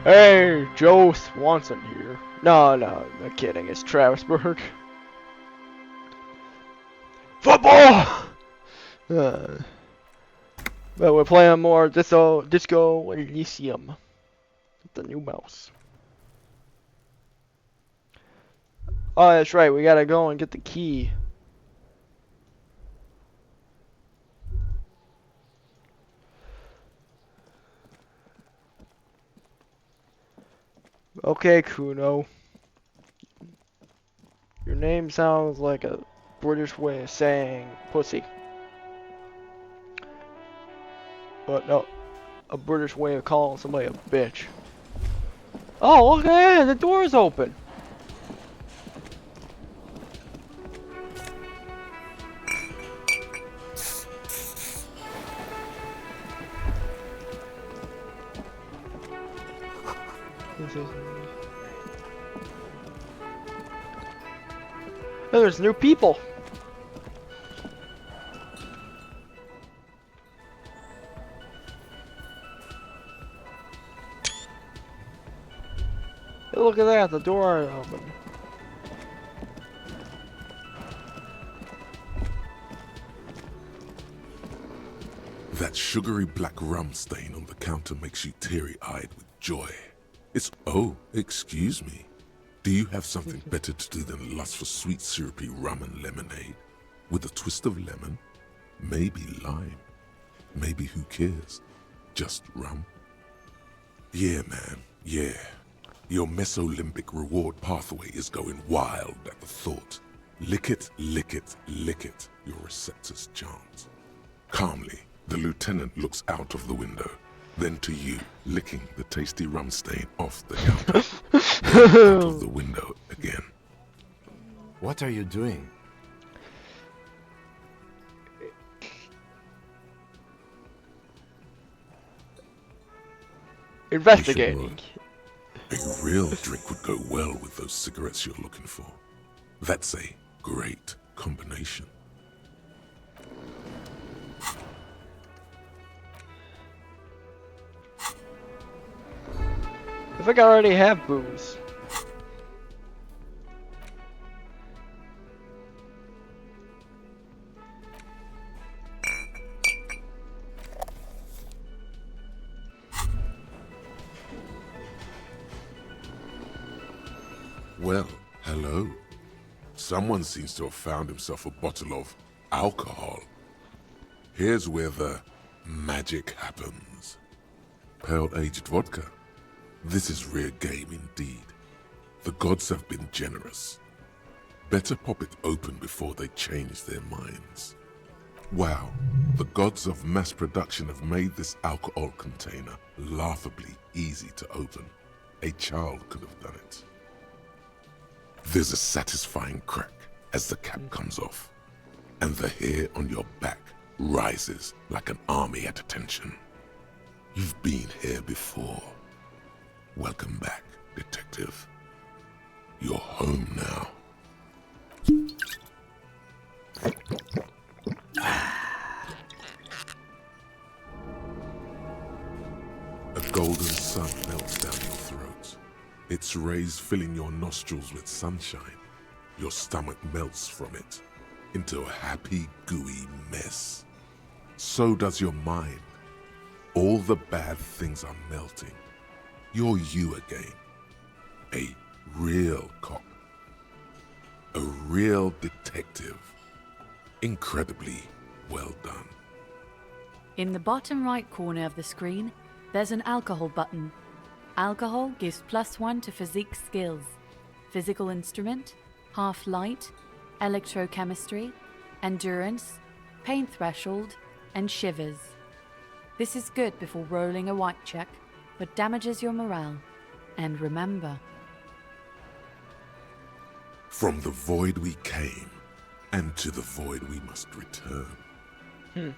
Hey, Joe Swanson here. No, I'm kidding. It's Travis Bird. Football! Uh, but we're playing more Disco Elysium. The new mouse. Oh, that's right. We gotta go and get the key. Okay, Kuno. Your name sounds like a British way of saying pussy. But no, a British way of calling somebody a bitch. Oh, look at that! The door's open! Oh, there's new people! Hey, look at that! The door is open. That sugary black rum stain on the counter makes you teary-eyed with joy. Oh, excuse me. Do you have something better to do than lust for sweet syrupy rum and lemonade? With a twist of lemon? Maybe lime. Maybe who cares? Just rum? Yeah, man, yeah. Your mesolimbic reward pathway is going wild at the thought. Lick it, lick it, lick it, your receptors chant. Calmly, the lieutenant looks out of the window, then to you, licking the tasty rum stain off the counter. Then out of the window again. What are you doing? Investigating. A real drink would go well with those cigarettes you're looking for. That's a great combination. I think I already have booze. Well, hello. Someone seems to have found himself a bottle of alcohol. Here's where the magic happens. Pale-aged vodka. This is rare game indeed. The gods have been generous. Better pop it open before they change their minds. Wow, the gods of mass production have made this alcohol container laughably easy to open. A child could have done it. There's a satisfying crack as the cap comes off, and the hair on your back rises like an army at attention. You've been here before. Welcome back, detective. You're home now. A golden sun melts down your throat. Its rays filling your nostrils with sunshine. Your stomach melts from it into a happy, gooey mess. So does your mind. All the bad things are melting. You're you again. A real cop. A real detective. Incredibly well done. In the bottom right corner of the screen, there's an alcohol button. Alcohol gives +1 to physique skills. Physical instrument, half light, electrochemistry, endurance, pain threshold, and shivers. This is good before rolling a white check, but damages your morale. And remember, from the void we came, and to the void we must return.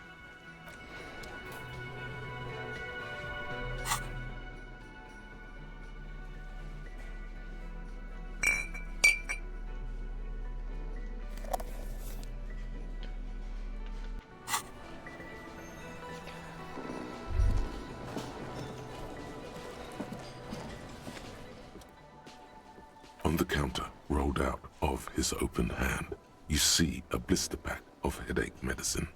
On the counter, rolled out of his open hand, you see a blister pack of headache medicine.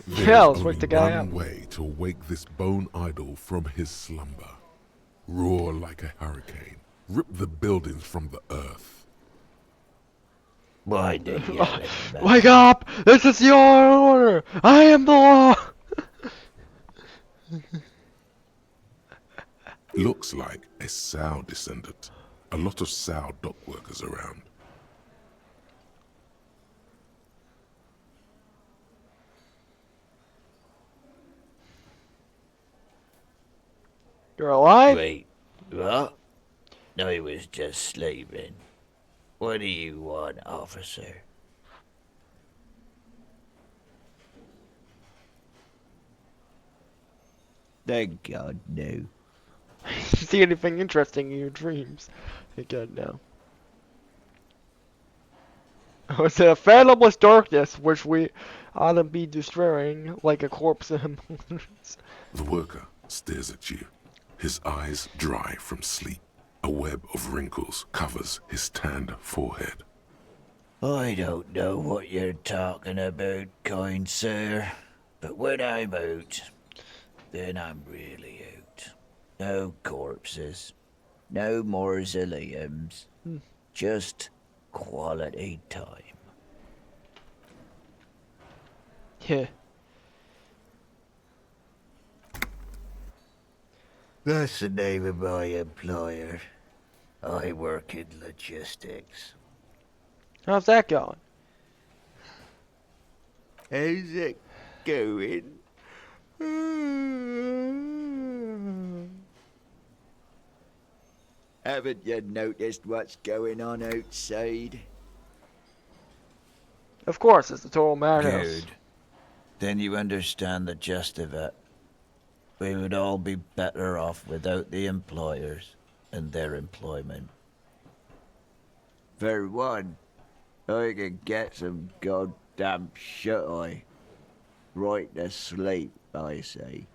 Yeah, let's There's wake the only guy one up. way to wake this bone idol from his slumber. Roar like a hurricane. Rip the buildings from the earth. Why the yelling man? Wake up! This is your order! I am the law! Looks like a sow descendant. A lot of sow dock workers around. You're alive? Wait, what? I was just sleeping. What do you want, officer? Thank God, no. See anything interesting in your dreams? Thank God, no. It's a fathomless darkness which we ought to be destroying like a corpse in The worker stares at you. His eyes dry from sleep. A web of wrinkles covers his tanned forehead. I don't know what you're talking about, kind sir, but when I'm out, then I'm really out. No corpses, no mausoleums, just quality time. Yeah. That's the name of my employer. I work in logistics. How's that going? How's it going? Haven't you noticed what's going on outside? Of course, it's the total madhouse. Good. Then you understand the gist of it. We would all be better off without the employers and their employment. For one, I could get some goddamn shut-eye. Right to sleep, I say.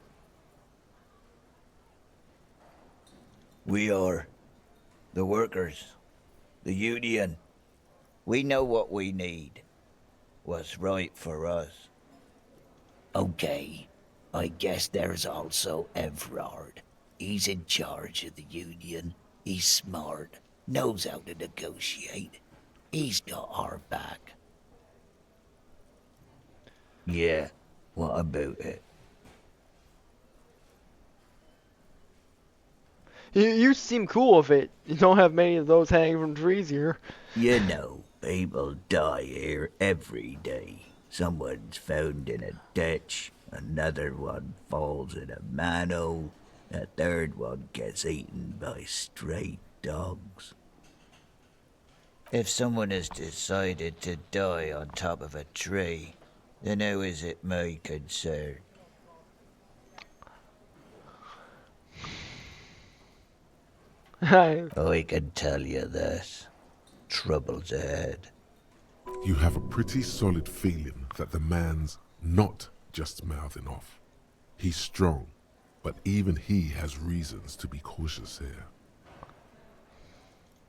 We are the workers, the union. We know what we need, what's right for us. Okay, I guess there's also Everard. He's in charge of the union. He's smart, knows how to negotiate. He's got our back. Yeah, what about it? You seem cool with it. You don't have many of those hanging from trees here. You know, people die here every day. Someone's found in a ditch, another one falls in a manhole, a third one gets eaten by stray dogs. If someone has decided to die on top of a tree, then how is it my concern? I can tell you this. Trouble's ahead. You have a pretty solid feeling that the man's not just mouthing off. He's strong, but even he has reasons to be cautious here.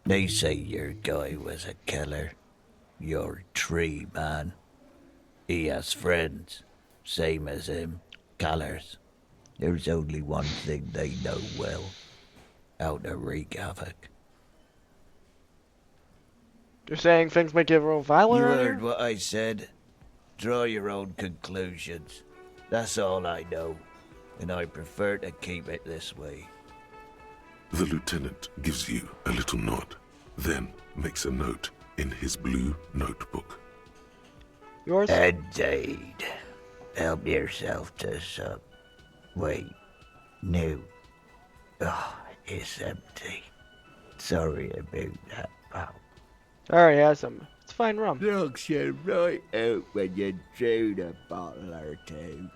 They say your guy was a killer. Your tree man. He has friends, same as him, killers. There's only one thing they know well. How to wreak havoc. You're saying things might get real violent You around heard here? what I said. Draw your own conclusions. That's all I know, and I prefer to keep it this way. The lieutenant gives you a little nod, then makes a note in his blue notebook. Yours? Indeed. Help yourself to some. Wait. No. Oh, it's empty. Sorry about that, pal. I already had some. It's fine rum. Knocks you right out when you drown a bottle or two.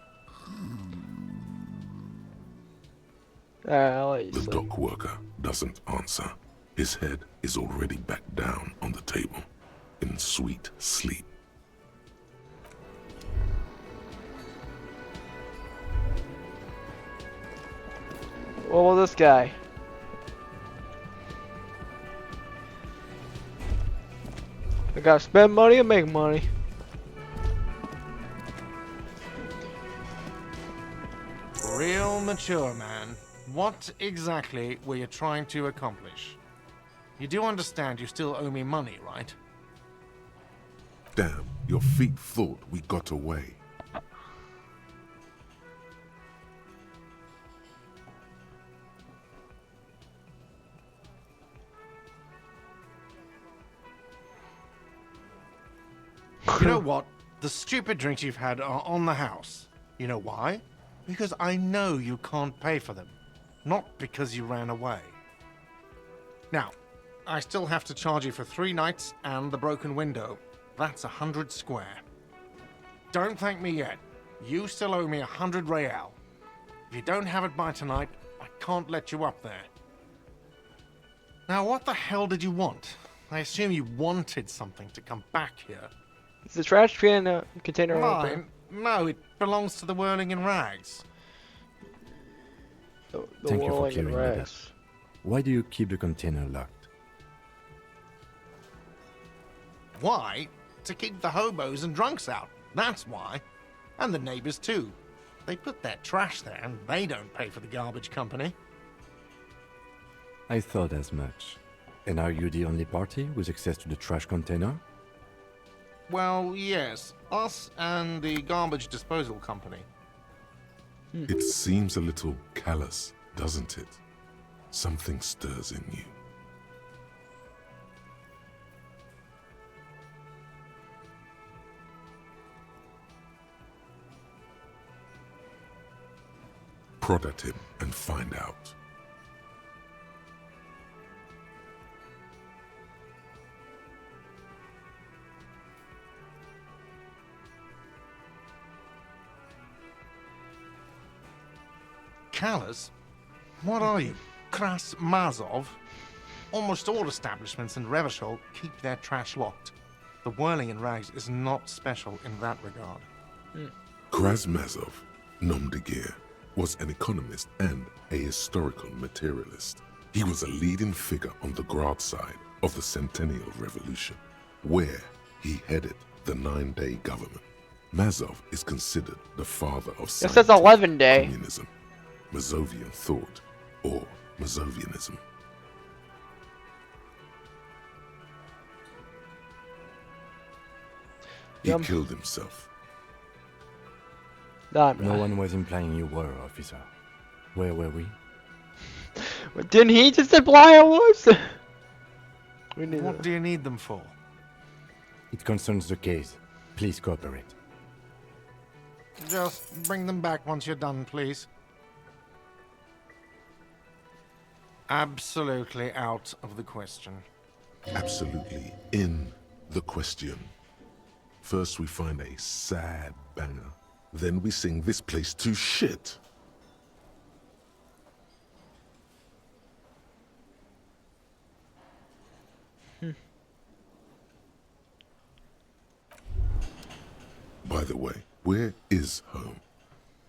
I'll let you The sleep. dock worker doesn't answer. His head is already back down on the table, in sweet sleep. What will this guy? I gotta spend money and make money. Real mature, man. What exactly were you trying to accomplish? You do understand you still owe me money, right? Damn, your feet thought we got away. You know what? The stupid drinks you've had are on the house. You know why? Because I know you can't pay for them. Not because you ran away. Now, I still have to charge you for 3 nights and the broken window. That's 100 square. Don't thank me yet. You still owe me 100 real. If you don't have it by tonight, I can't let you up there. Now, what the hell did you want? I assume you wanted something to come back here. Is the trash can container open? Mine? No, it belongs to the Whirling in Rags. The Thank you for whirling and clearing that up. rags. Why do you keep the container locked? Why? To keep the hobos and drunks out. That's why. And the neighbors too. They put their trash there and they don't pay for the garbage company. I thought as much. And are you the only party with access to the trash container? Well, yes. Us and the garbage disposal company. It seems a little callous, doesn't it? Something stirs in you. Prod at him and find out. Callous? What are you? Kras Mazov? Almost all establishments in Revachol keep their trash locked. The Whirling in Rags is not special in that regard. Krasmazov, nom de guerre, was an economist and a historical materialist. He was a leading figure on the Grad side of the Centennial Revolution, where he headed the 9-day government. Mazov is considered the father of It says scientific 11-day. communism, Mazovian thought, or Mazovianism. He killed himself. Nah, No one was implying you were, officer. Where were we? Didn't he just imply I was? We need What do you need them for? It concerns the case. Please cooperate. Just bring them back once you're done, please. Absolutely out of the question. Absolutely in the question. First we find a sad banger. Then we sing this place to shit. By the way, where is home?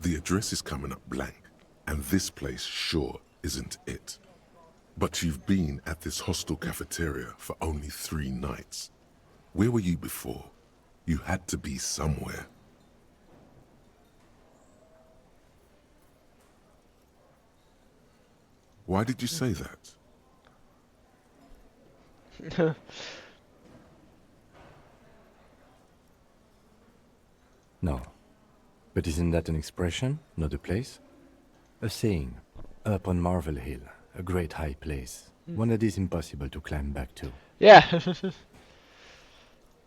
The address is coming up blank, and this place sure isn't it. But you've been at this hostel cafeteria for only 3 nights. Where were you before? You had to be somewhere. Why did you say that? No. But isn't that an expression, not a place? A saying. Up on Marvel Hill, a great high place. One that is impossible to climb back to. Yeah.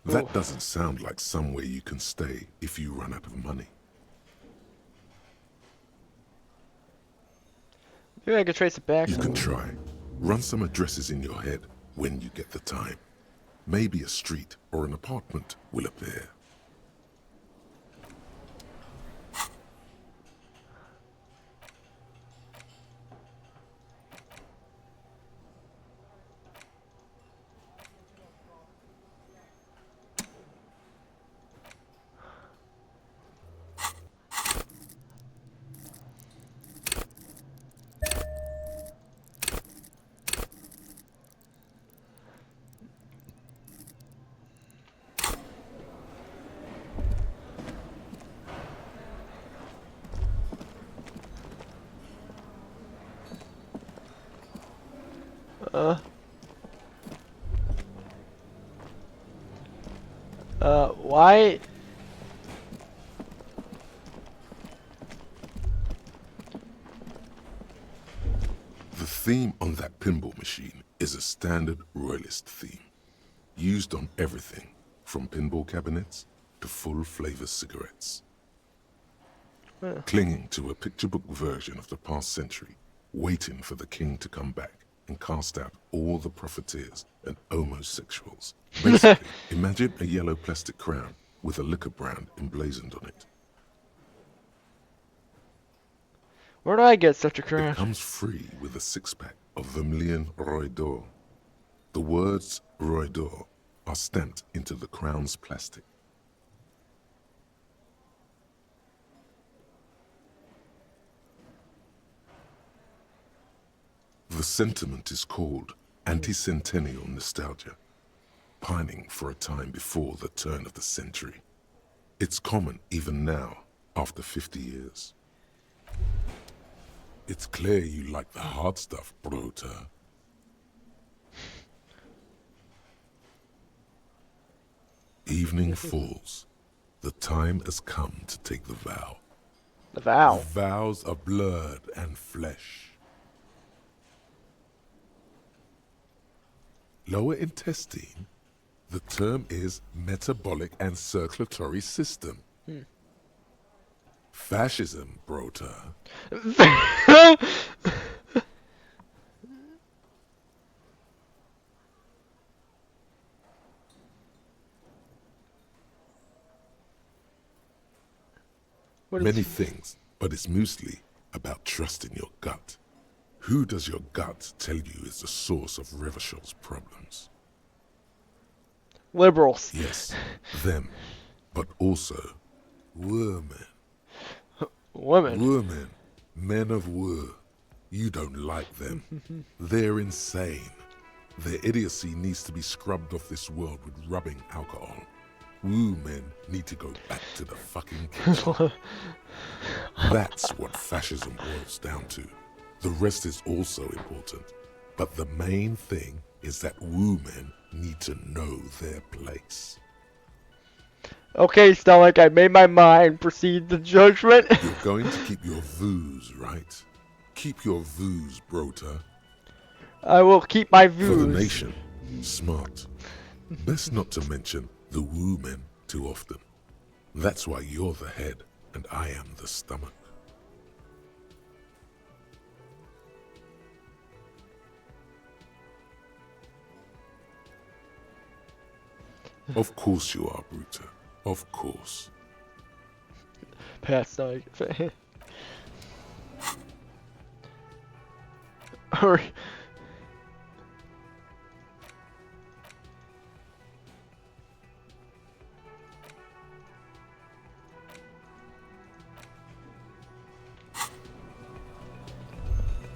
That doesn't sound like somewhere you can stay if you run out of money. Maybe I could trace it back. You can try. Run some addresses in your head when you get the time. Maybe a street or an apartment will appear. Why? The theme on that pinball machine is a standard royalist theme, used on everything from pinball cabinets to full-flavor cigarettes. Clinging to a picture book version of the past century, waiting for the king to come back and cast out all the profiteers and homosexuals. Basically, imagine a yellow plastic crown with a liquor brand emblazoned on it. Where do I get such a It crown? comes free with a six-pack of Vermilion Roy d'Or. The words Roy d'Or are stamped into the crown's plastic. The sentiment is called anti-centennial nostalgia, pining for a time before the turn of the century. It's common even now, after 50 years. It's clear you like the hard stuff, Brota. Evening falls. The time has come to take the vow. The vow. The vows of blood and flesh. Lower intestine, the term is metabolic and circulatory system. Fascism, Brota. Many things, but it's mostly about trusting your gut. Who does your gut tell you is the source of Revachel's problems? Liberals. Yes, them, but also women. Women. Women, men of war. You don't like them. They're insane. Their idiocy needs to be scrubbed off this world with rubbing alcohol. Woo men need to go back to the fucking kitchen. That's what fascism boils down to. The rest is also important. But the main thing is that woo men need to know their place. Okay, Stomach, I made my mind. Proceed to judgment. You're going to keep your voos, right? Keep your voos, Brota. I will keep my For views. the nation, smart. Best not to mention the woo men too often. That's why you're the head and I am the stomach. Of course you are, Bruta. Of course. Pat Stomach. Or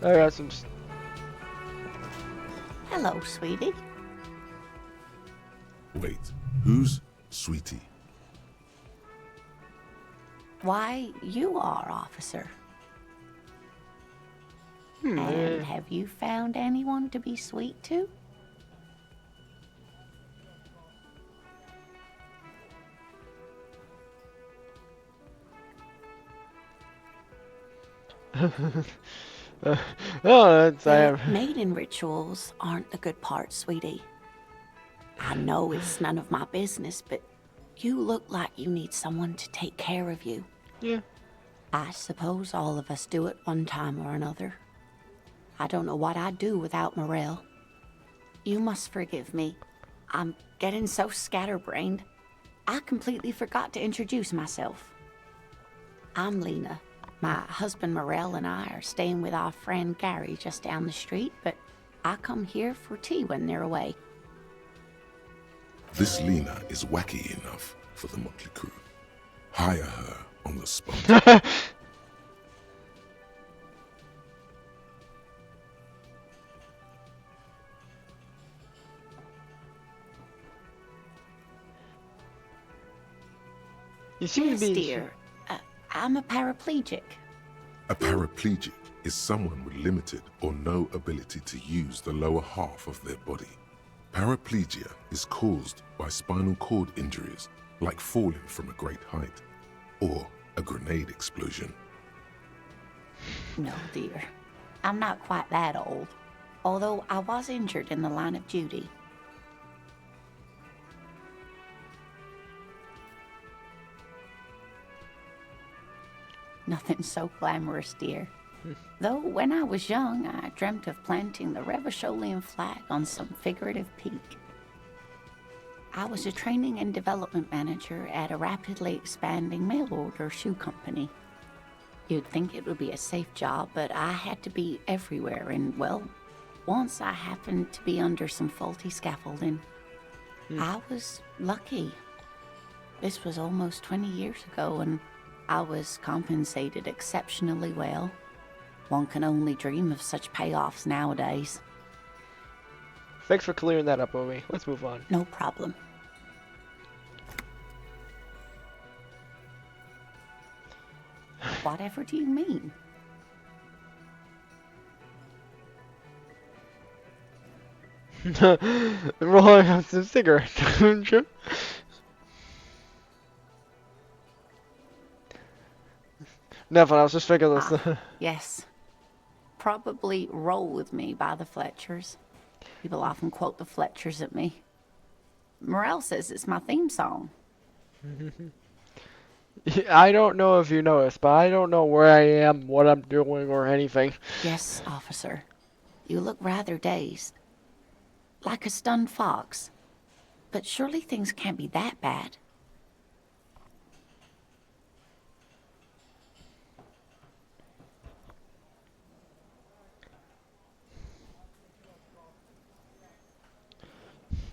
I got some. Hello, sweetie. Wait, who's Sweetie? Why, you are, officer. And have you found anyone to be sweet to? Oh, that's I have. Mating rituals aren't the good part, sweetie. I know it's none of my business, but you look like you need someone to take care of you. Yeah. I suppose all of us do at one time or another. I don't know what I'd do without Morel. You must forgive me. I'm getting so scatterbrained. I completely forgot to introduce myself. I'm Lena. My husband Morel and I are staying with our friend Gary just down the street, but I come here for tea when they're away. This Lena is wacky enough for the motley crew. Hire her on the spot. You seem Yes, to be. dear. I'm a paraplegic. A paraplegic. is someone with limited or no ability to use the lower half of their body. Paraplegia is caused by spinal cord injuries, like falling from a great height, or a grenade explosion. No, dear. I'm not quite that old, although I was injured in the line of duty. Nothing so glamorous, dear. Though when I was young, I dreamt of planting the Revacholian flag on some figurative peak. I was a training and development manager at a rapidly expanding mail-order shoe company. You'd think it would be a safe job, but I had to be everywhere, and, well, once I happened to be under some faulty scaffolding. I was lucky. This was almost 20 years ago, and I was compensated exceptionally well. One can only dream of such payoffs nowadays. Thanks for clearing that up, Omi. Let's move on. No problem. Whatever do you mean? Rolling up some cigarette, don't you? Nothing, I was just thinking this. Yes. Probably Roll With Me by the Fletchers. People often quote the Fletchers at me. Morel says it's my theme song. I don't know if you noticed, but I don't know where I am, what I'm doing, or anything. Yes, officer. You look rather dazed. Like a stunned fox. But surely things can't be that bad.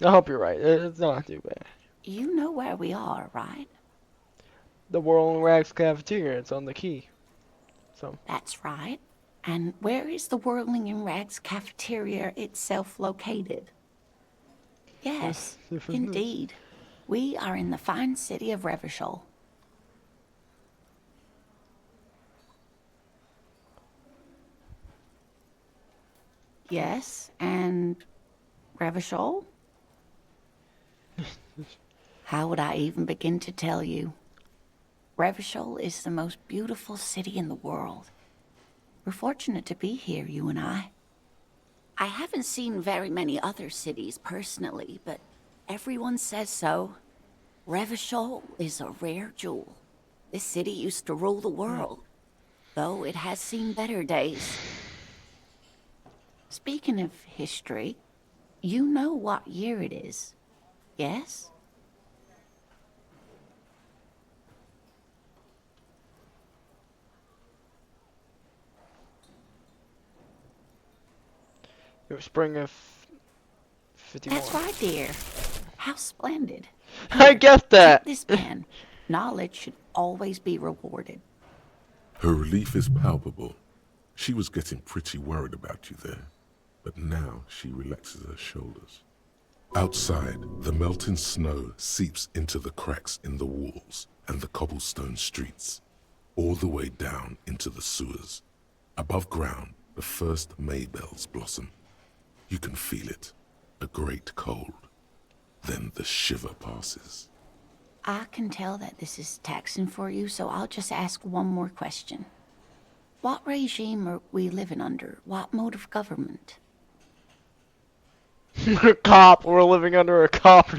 I hope you're right. It's not too bad. You know where we are, right? The Whirling Rags cafeteria. It's on the key. So That's right. And where is the Whirling in Rags cafeteria itself located? Yes, indeed. We are in the fine city of Revachol. Yes, and Revachol? How would I even begin to tell you? Revachol is the most beautiful city in the world. We're fortunate to be here, you and I. I haven't seen very many other cities personally, but everyone says so. Revachol is a rare jewel. This city used to rule the world, though it has seen better days. Speaking of history, you know what year it is, yes? it was spring of 51. That's right, dear. How splendid. I guessed Take that. this pen. Knowledge should always be rewarded. Her relief is palpable. She was getting pretty worried about you there, but now she relaxes her shoulders. Outside, the melting snow seeps into the cracks in the walls and the cobblestone streets, all the way down into the sewers. Above ground, the first May bells blossom. You can feel it, a great cold. Then the shiver passes. I can tell that this is taxing for you, so I'll just ask one more question. What regime are we living under? What mode of government? Cop. We're living under a cop.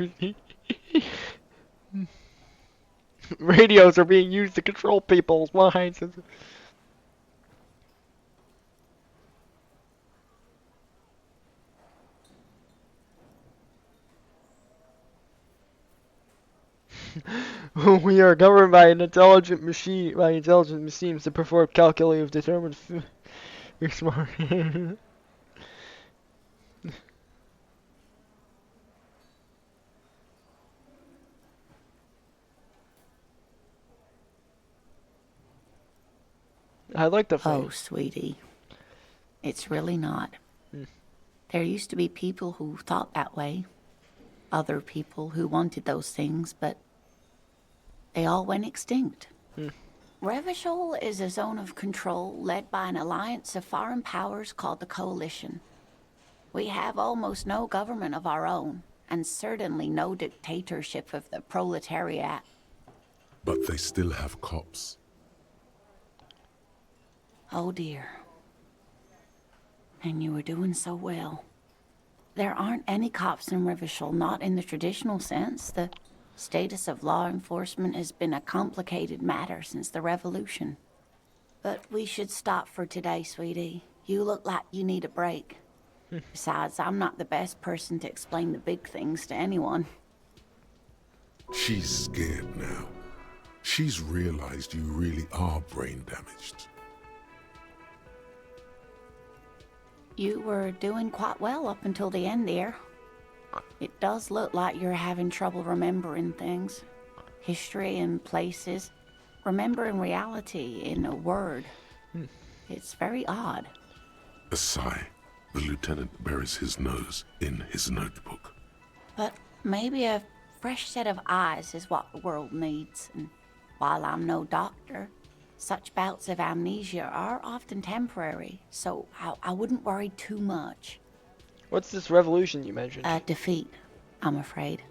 Radios are being used to control people's minds. We are governed by an intelligent machine, by intelligent machines to perform calculative determined. You're smart. I like the Oh, face. sweetie. It's really not. There used to be people who thought that way. Other people who wanted those things, but they all went extinct. Revachol is a zone of control led by an alliance of foreign powers called the Coalition. We have almost no government of our own, and certainly no dictatorship of the proletariat. But they still have cops. Oh dear. And you were doing so well. There aren't any cops in Revachol, not in the traditional sense. The status of law enforcement has been a complicated matter since the revolution. But we should stop for today, sweetie. You look like you need a break. Besides, I'm not the best person to explain the big things to anyone. She's scared now. She's realized you really are brain damaged. You were doing quite well up until the end there. It does look like you're having trouble remembering things. History and places. Remembering reality in a word. It's very odd. A sigh. The lieutenant buries his nose in his notebook. But maybe a fresh set of eyes is what the world needs. And while I'm no doctor, such bouts of amnesia are often temporary, so I wouldn't worry too much. What's this revolution you mentioned? A defeat, I'm afraid.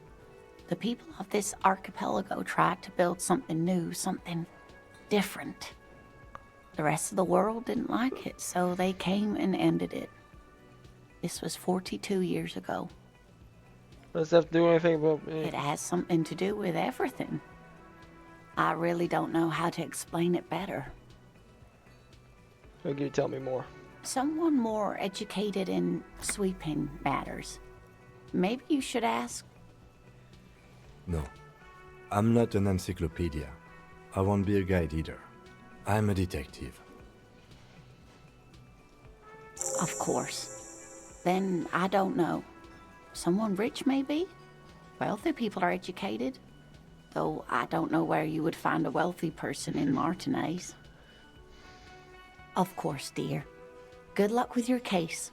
The people of this archipelago tried to build something new, something different. The rest of the world didn't like it, so they came and ended it. This was 42 years ago. Does that have to do anything about me? It has something to do with everything. I really don't know how to explain it better. Can you tell me more? Someone more educated in sweeping matters. Maybe you should ask. No. I'm not an encyclopedia. I won't be a guide either. I'm a detective. Of course. Then I don't know. Someone rich, maybe? Wealthy people are educated. Though I don't know where you would find a wealthy person in Martinez. Of course, dear. Good luck with your case.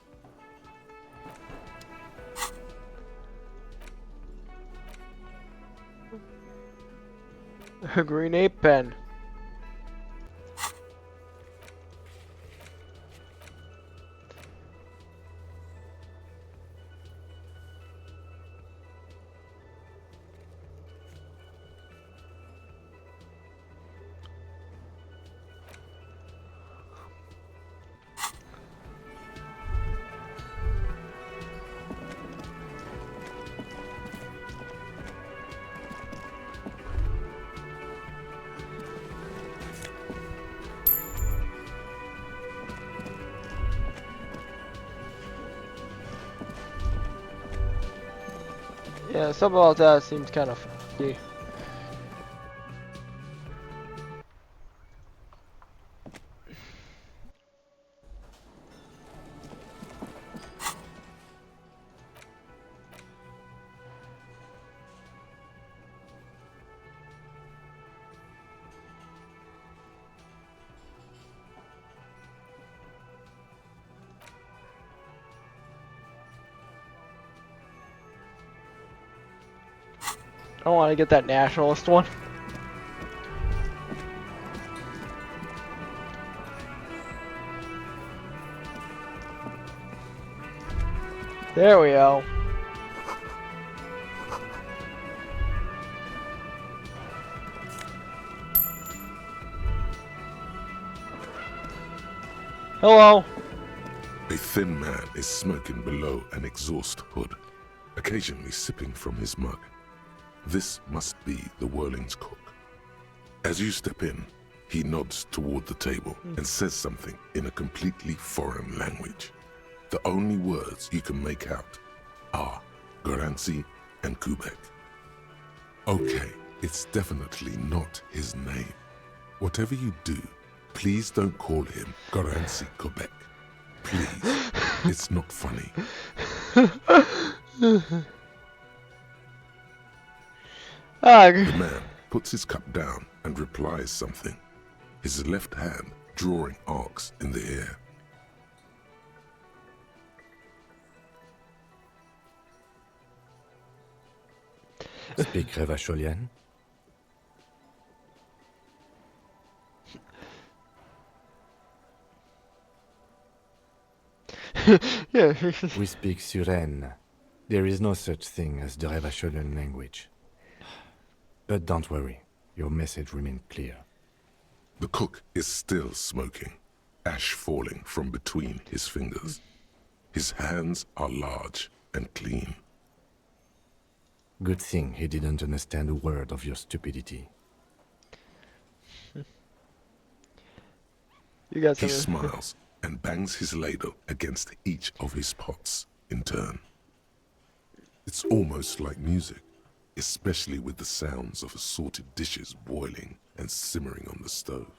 A green ape pen. Yeah, something about that seems kind of funky. I don't want to get that nationalist one. There we go. Hello. A thin man is smoking below an exhaust hood, occasionally sipping from his mug. This must be the Whirling's cook. As you step in, he nods toward the table and says something in a completely foreign language. The only words you can make out are Garancy and Quebec. Okay, it's definitely not his name. Whatever you do, please don't call him Garancy Quebec. Please, it's not funny. The man puts his cup down and replies something, his left hand drawing arcs in the air. Speak Revacholian? Yeah. We speak Suren. There is no such thing as the Revacholian language. But don't worry, your message remained clear. The cook is still smoking, ash falling from between his fingers. His hands are large and clean. Good thing he didn't understand a word of your stupidity. You guys He have smiles and bangs his ladle against each of his pots in turn. It's almost like music, especially with the sounds of assorted dishes boiling and simmering on the stove.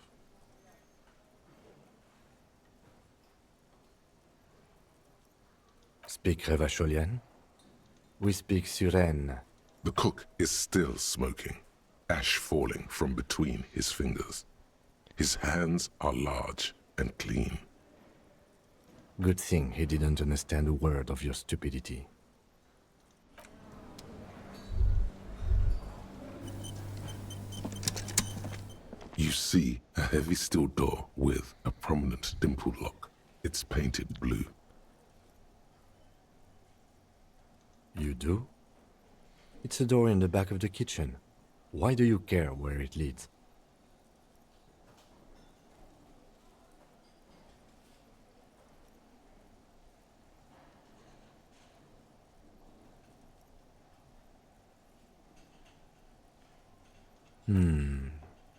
Speak Revacholian? We speak Suren. The cook is still smoking, ash falling from between his fingers. His hands are large and clean. Good thing he didn't understand a word of your stupidity. You see a heavy steel door with a prominent dimpled lock. It's painted blue. You do? It's a door in the back of the kitchen. Why do you care where it leads?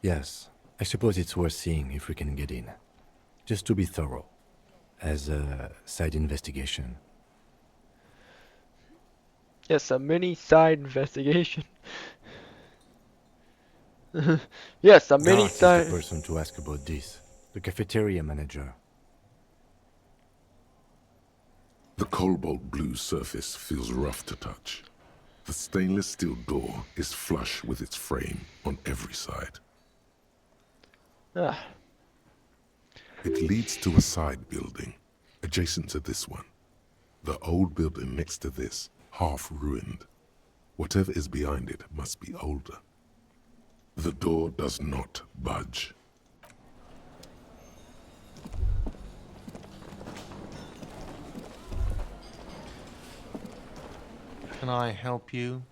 Yes, I suppose it's worth seeing if we can get in. Just to be thorough. As a side investigation. Yes, a mini side investigation. Yes, a mini Art is the side. person to ask about this. The cafeteria manager. The cobalt blue surface feels rough to touch. The stainless steel door is flush with its frame on every side. Ah, It leads to a side building, adjacent to this one. The old building next to this, half ruined. Whatever is behind it must be older. The door does not budge. Can I help you?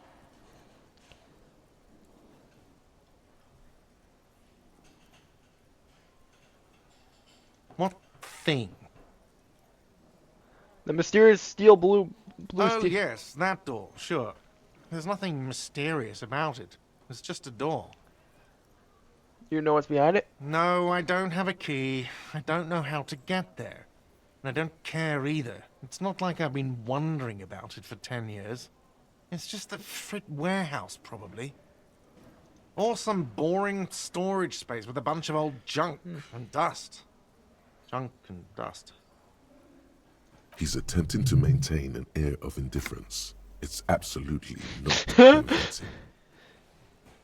What thing? the mysterious blue Oh, steel. yes, that door, sure. There's nothing mysterious about it. It's just a door. You know what's behind it? No, I don't have a key. I don't know how to get there. And I don't care either. It's not like I've been wondering about it for 10 years. It's just a frit warehouse, probably. Or some boring storage space with a bunch of old junk and dust. Junk and dust. He's attempting to maintain an air of indifference. It's absolutely not convincing.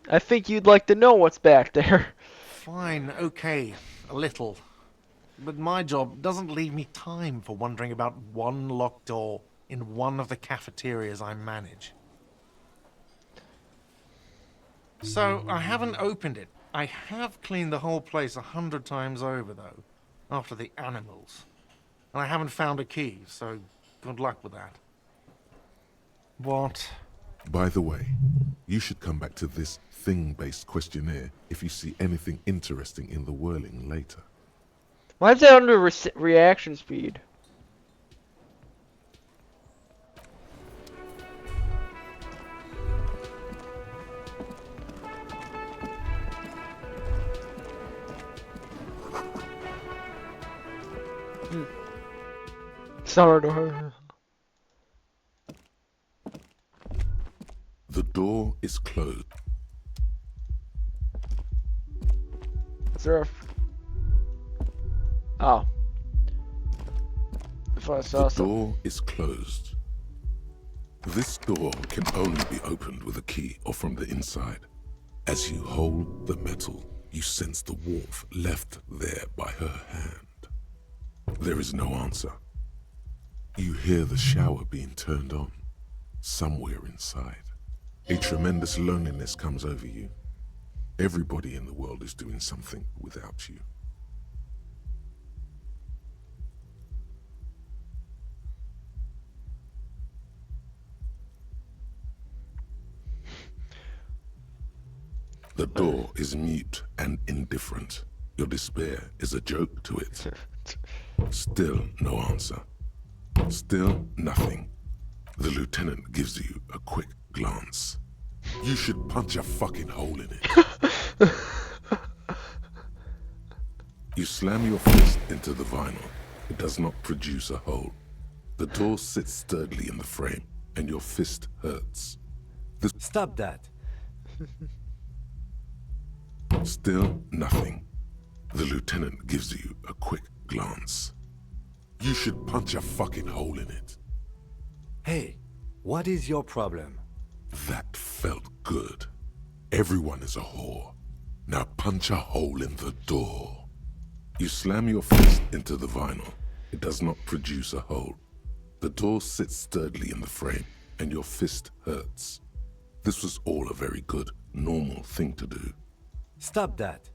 I think you'd like to know what's back there. Fine, okay, a little. But my job doesn't leave me time for wondering about one locked door in one of the cafeterias I manage. So, I haven't opened it. I have cleaned the whole place 100 times over, though, after the animals. And I haven't found a key, so good luck with that. What? By the way, you should come back to this thing-based questionnaire if you see anything interesting in the whirling later. Why is that under reaction speed? Sorry. The door is closed. Is there a... Oh. If I saw The some... door is closed. This door can only be opened with a key or from the inside. As you hold the metal, you sense the warmth left there by her hand. There is no answer. You hear the shower being turned on, somewhere inside. A tremendous loneliness comes over you. Everybody in the world is doing something without you. The door is mute and indifferent. Your despair is a joke to it. Still no answer. Still nothing. The lieutenant gives you a quick glance. You should punch a fucking hole in it. You slam your fist into the vinyl. It does not produce a hole. The door sits sturdily in the frame, and your fist hurts. Stop that. Still nothing. The lieutenant gives you a quick glance. You should punch a fucking hole in it. Hey, what is your problem? That felt good. Everyone is a whore. Now punch a hole in the door. You slam your fist into the vinyl. It does not produce a hole. The door sits sturdily in the frame, and your fist hurts. This was all a very good, normal thing to do. Stop that.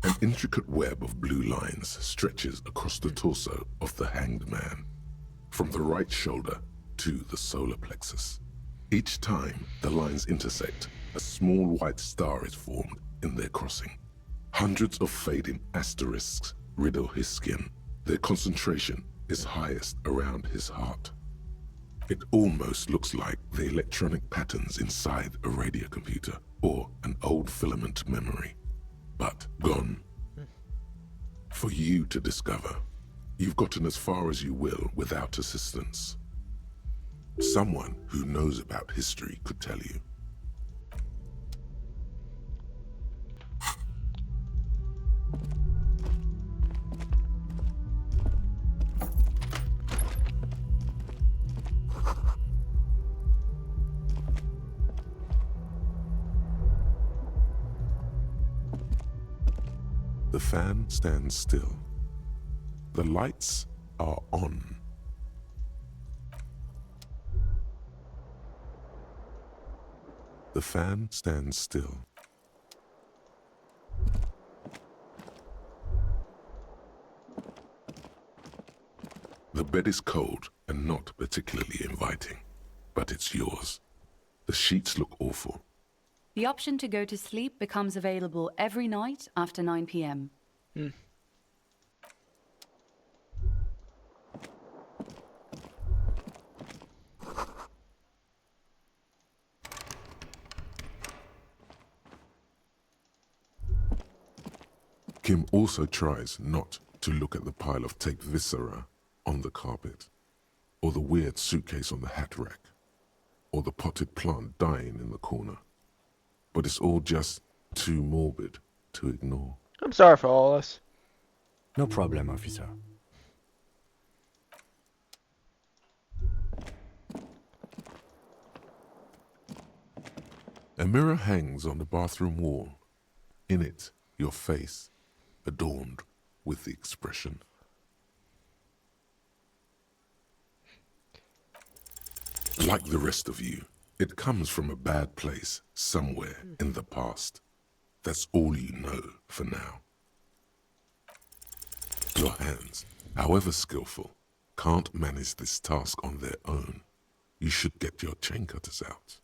An intricate web of blue lines stretches across the torso of the hanged man, from the right shoulder to the solar plexus. Each time the lines intersect, a small white star is formed in their crossing. Hundreds of fading asterisks riddle his skin. Their concentration is highest around his heart. It almost looks like the electronic patterns inside a radio computer or an old filament memory, but gone. For you to discover. You've gotten as far as you will without assistance. Someone who knows about history could tell you. The fan stands still. The lights are on. The fan stands still. The bed is cold and not particularly inviting, but it's yours. The sheets look awful. The option to go to sleep becomes available every night after 9 p.m. Kim also tries not to look at the pile of taped viscera on the carpet, or the weird suitcase on the hat rack, or the potted plant dying in the corner. But it's all just too morbid to ignore. I'm sorry for all this. No problem, officer. A mirror hangs on the bathroom wall. In it, your face, adorned with the expression. Like the rest of you, it comes from a bad place somewhere in the past. That's all you know for now. Your hands, however skillful, can't manage this task on their own. You should get your chain cutters out.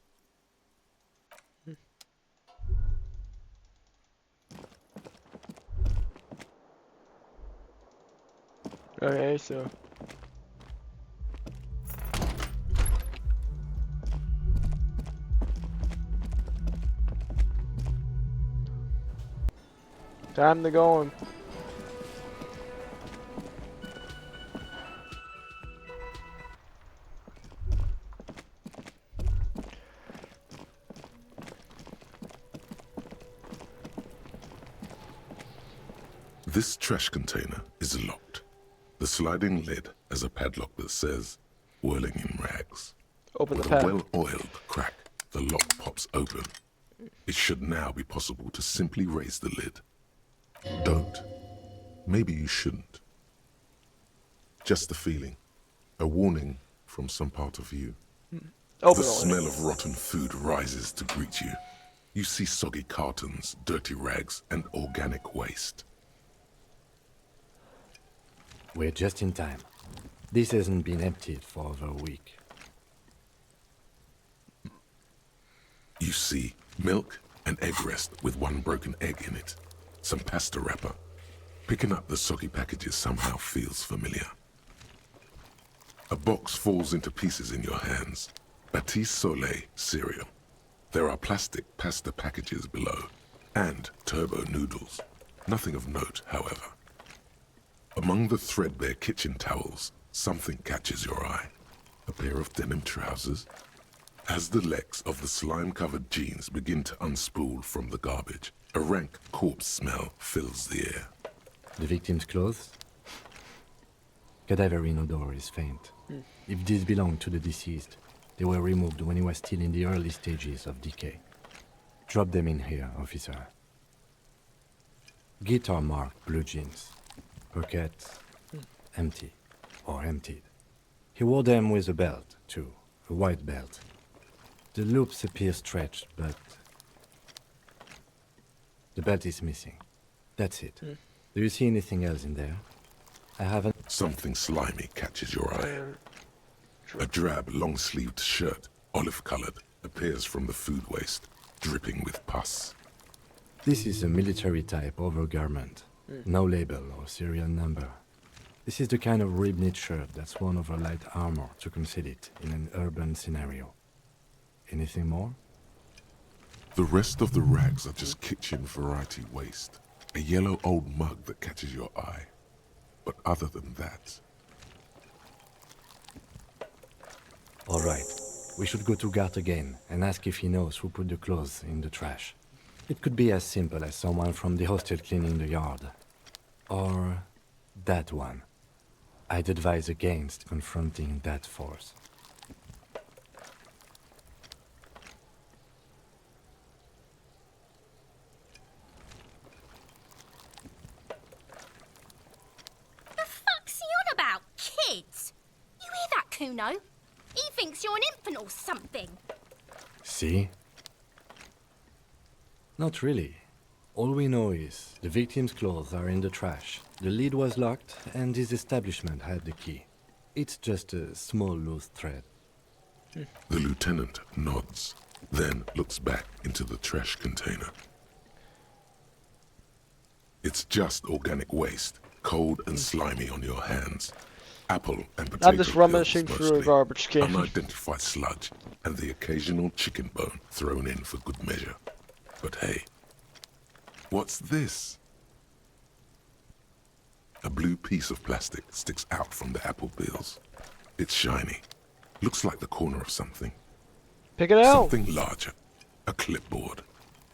Okay, so time to go and This trash container is locked. The sliding lid has a padlock that says, whirling in rags. Open the With a pad. well-oiled crack, the lock pops open. It should now be possible to simply raise the lid. Don't. Maybe you shouldn't. Just a feeling. A warning from some part of you. Open The the lid. smell of rotten food rises to greet you. You see soggy cartons, dirty rags, and organic waste. We're just in time. This hasn't been emptied for over a week. You see milk and egg rest with one broken egg in it. Some pasta wrapper. Picking up the soggy packages somehow feels familiar. A box falls into pieces in your hands. Batiste Soleil cereal. There are plastic pasta packages below, and turbo noodles. Nothing of note, however. Among the threadbare kitchen towels, something catches your eye. A pair of denim trousers. As the legs of the slime-covered jeans begin to unspool from the garbage, a rank corpse smell fills the air. The victim's clothes? Cadaverine odor is faint. If these belong to the deceased, they were removed when he was still in the early stages of decay. Drop them in here, officer. Guitar-marked blue jeans. Pockets empty or emptied. He wore them with a belt, too. A white belt. The loops appear stretched, but the belt is missing. That's it. Do you see anything else in there? I haven't. Something slimy catches your eye. A drab, long-sleeved shirt, olive-colored, appears from the food waste, dripping with pus. This is a military-type overgarment. No label or serial number. This is the kind of rib-knit shirt that's worn over light armor to conceal it in an urban scenario. Anything more? The rest of the rags are just kitchen variety waste. A yellow old mug that catches your eye. But other than that... All right. We should go to Gart again and ask if he knows who put the clothes in the trash. It could be as simple as someone from the hostel cleaning the yard. Or that one. I'd advise against confronting that force. What's he on about? Kids? You hear that, Kuno? He thinks you're an infant or something. See? Not really. All we know is the victim's clothes are in the trash. The lid was locked, and his establishment had the key. It's just a small loose thread. The lieutenant nods, then looks back into the trash container. It's just organic waste, cold and slimy on your hands. Apple and potato I'm just rummaging peels through a mostly, garbage can. unidentified sludge, and the occasional chicken bone thrown in for good measure. But hey, what's this? A blue piece of plastic sticks out from the apple peels. It's shiny. Looks like the corner of something. Pick it out. Something larger. A clipboard.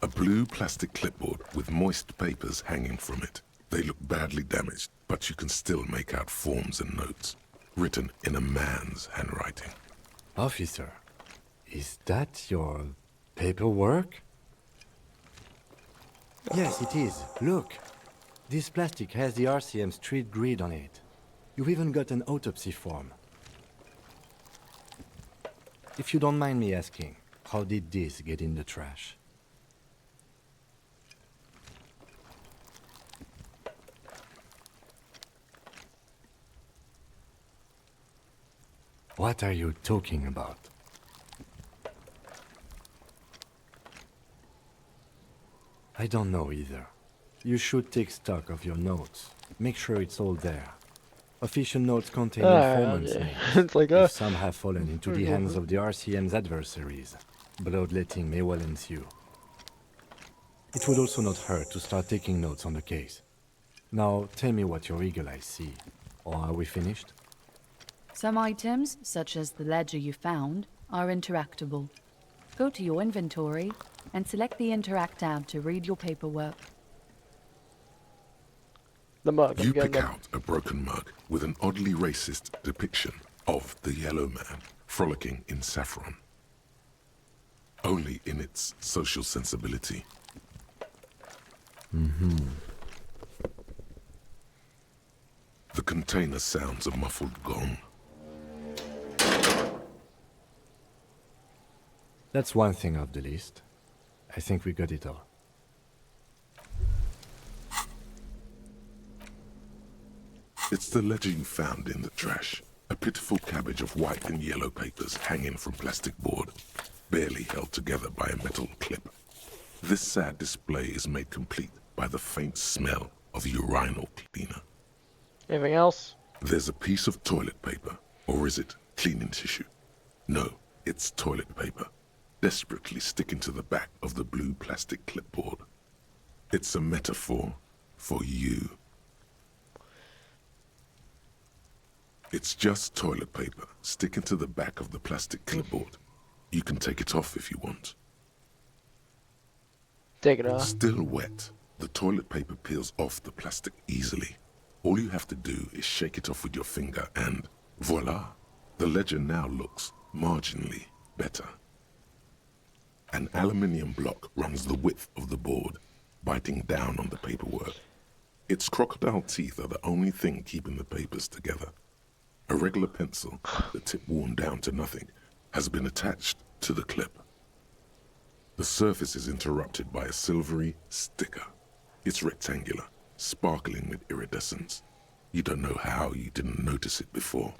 A blue plastic clipboard with moist papers hanging from it. They look badly damaged, but you can still make out forms and notes, written in a man's handwriting. Officer, is that your paperwork? Yes, it is. Look. This plastic has the RCM street grid on it. You've even got an autopsy form. If you don't mind me asking, how did this get in the trash? What are you talking about? I don't know either. You should take stock of your notes. Make sure it's all there. Official notes contain informants' names. It's like If some have fallen into the hands of the RCM's adversaries, bloodletting may well ensue. It would also not hurt to start taking notes on the case. Now, tell me what your eagle eyes see. Or are we finished? Some items, such as the ledger you found, are interactable. Go to your inventory and select the Interact tab to read your paperwork. The mug. I'm You getting pick the... out a broken mug with an oddly racist depiction of the Yellow Man frolicking in saffron. Only in its social sensibility. The container sounds a muffled gong. That's one thing off the list. I think we got it all. It's the ledger you found in the trash. A pitiful cabbage of white and yellow papers hanging from plastic board, barely held together by a metal clip. This sad display is made complete by the faint smell of urinal cleaner. Anything else? There's a piece of toilet paper, or is it cleaning tissue? No, it's toilet paper, desperately sticking to the back of the blue plastic clipboard. It's a metaphor for you. It's just toilet paper sticking to the back of the plastic clipboard. You can take it off if you want. Take it off. Still wet, the toilet paper peels off the plastic easily. All you have to do is shake it off with your finger and voila, the ledger now looks marginally better. An aluminium block runs the width of the board, biting down on the paperwork. Its crocodile teeth are the only thing keeping the papers together. A regular pencil, the tip worn down to nothing, has been attached to the clip. The surface is interrupted by a silvery sticker. It's rectangular, sparkling with iridescence. You don't know how you didn't notice it before.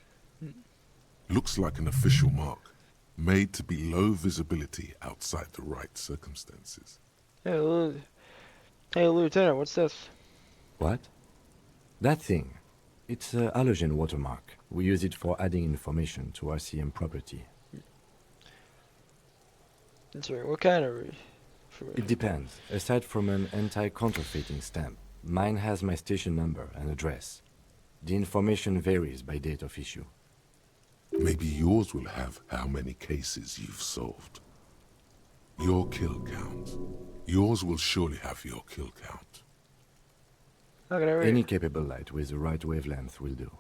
Looks like an official mark, made to be low visibility outside the right circumstances. Hey, Lieutenant, what's this? What? That thing. It's a halogen watermark. We use it for adding information to RCM property. Sorry, what kind of... It depends. Aside from an anti-counterfeiting stamp, mine has my station number and address. The information varies by date of issue. Maybe yours will have how many cases you've solved. Your kill count. Yours will surely have your kill count. How can I read? Any capable light with the right wavelength will do.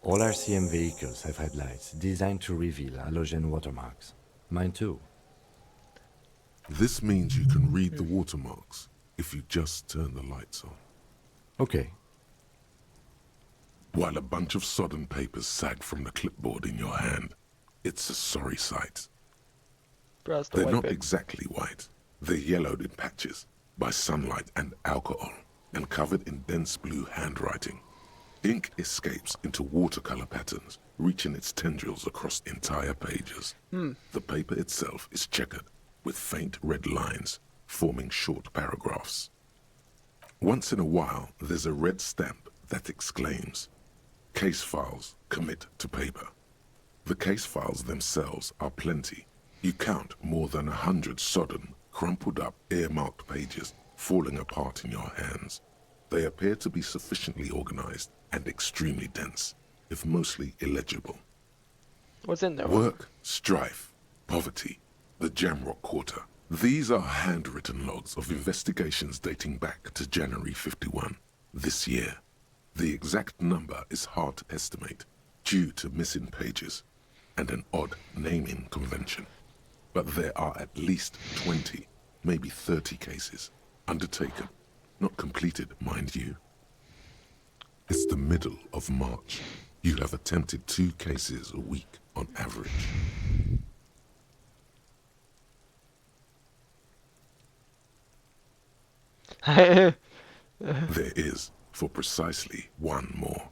All RCM vehicles have headlights designed to reveal halogen watermarks. Mine too. This means you can read the watermarks if you just turn the lights on. Okay. While a bunch of sodden papers sag from the clipboard in your hand, it's a sorry sight. Press the They're white not bit. exactly white. They're yellowed in patches by sunlight and alcohol, and covered in dense blue handwriting. Ink escapes into watercolor patterns, reaching its tendrils across entire pages. The paper itself is checkered, with faint red lines, forming short paragraphs. Once in a while, there's a red stamp that exclaims, "Case files commit to paper." The case files themselves are plenty. You count more than 100 sodden, crumpled up, earmarked pages falling apart in your hands. They appear to be sufficiently organized and extremely dense, if mostly illegible. What's in there? Work, strife, poverty, the Jamrock Quarter. These are handwritten logs of investigations dating back to January 51, this year. The exact number is hard to estimate due to missing pages and an odd naming convention. But there are at least 20, maybe 30 cases undertaken, not completed, mind you. It's the middle of March. You have attempted 2 cases a week on average. There is, for precisely one more.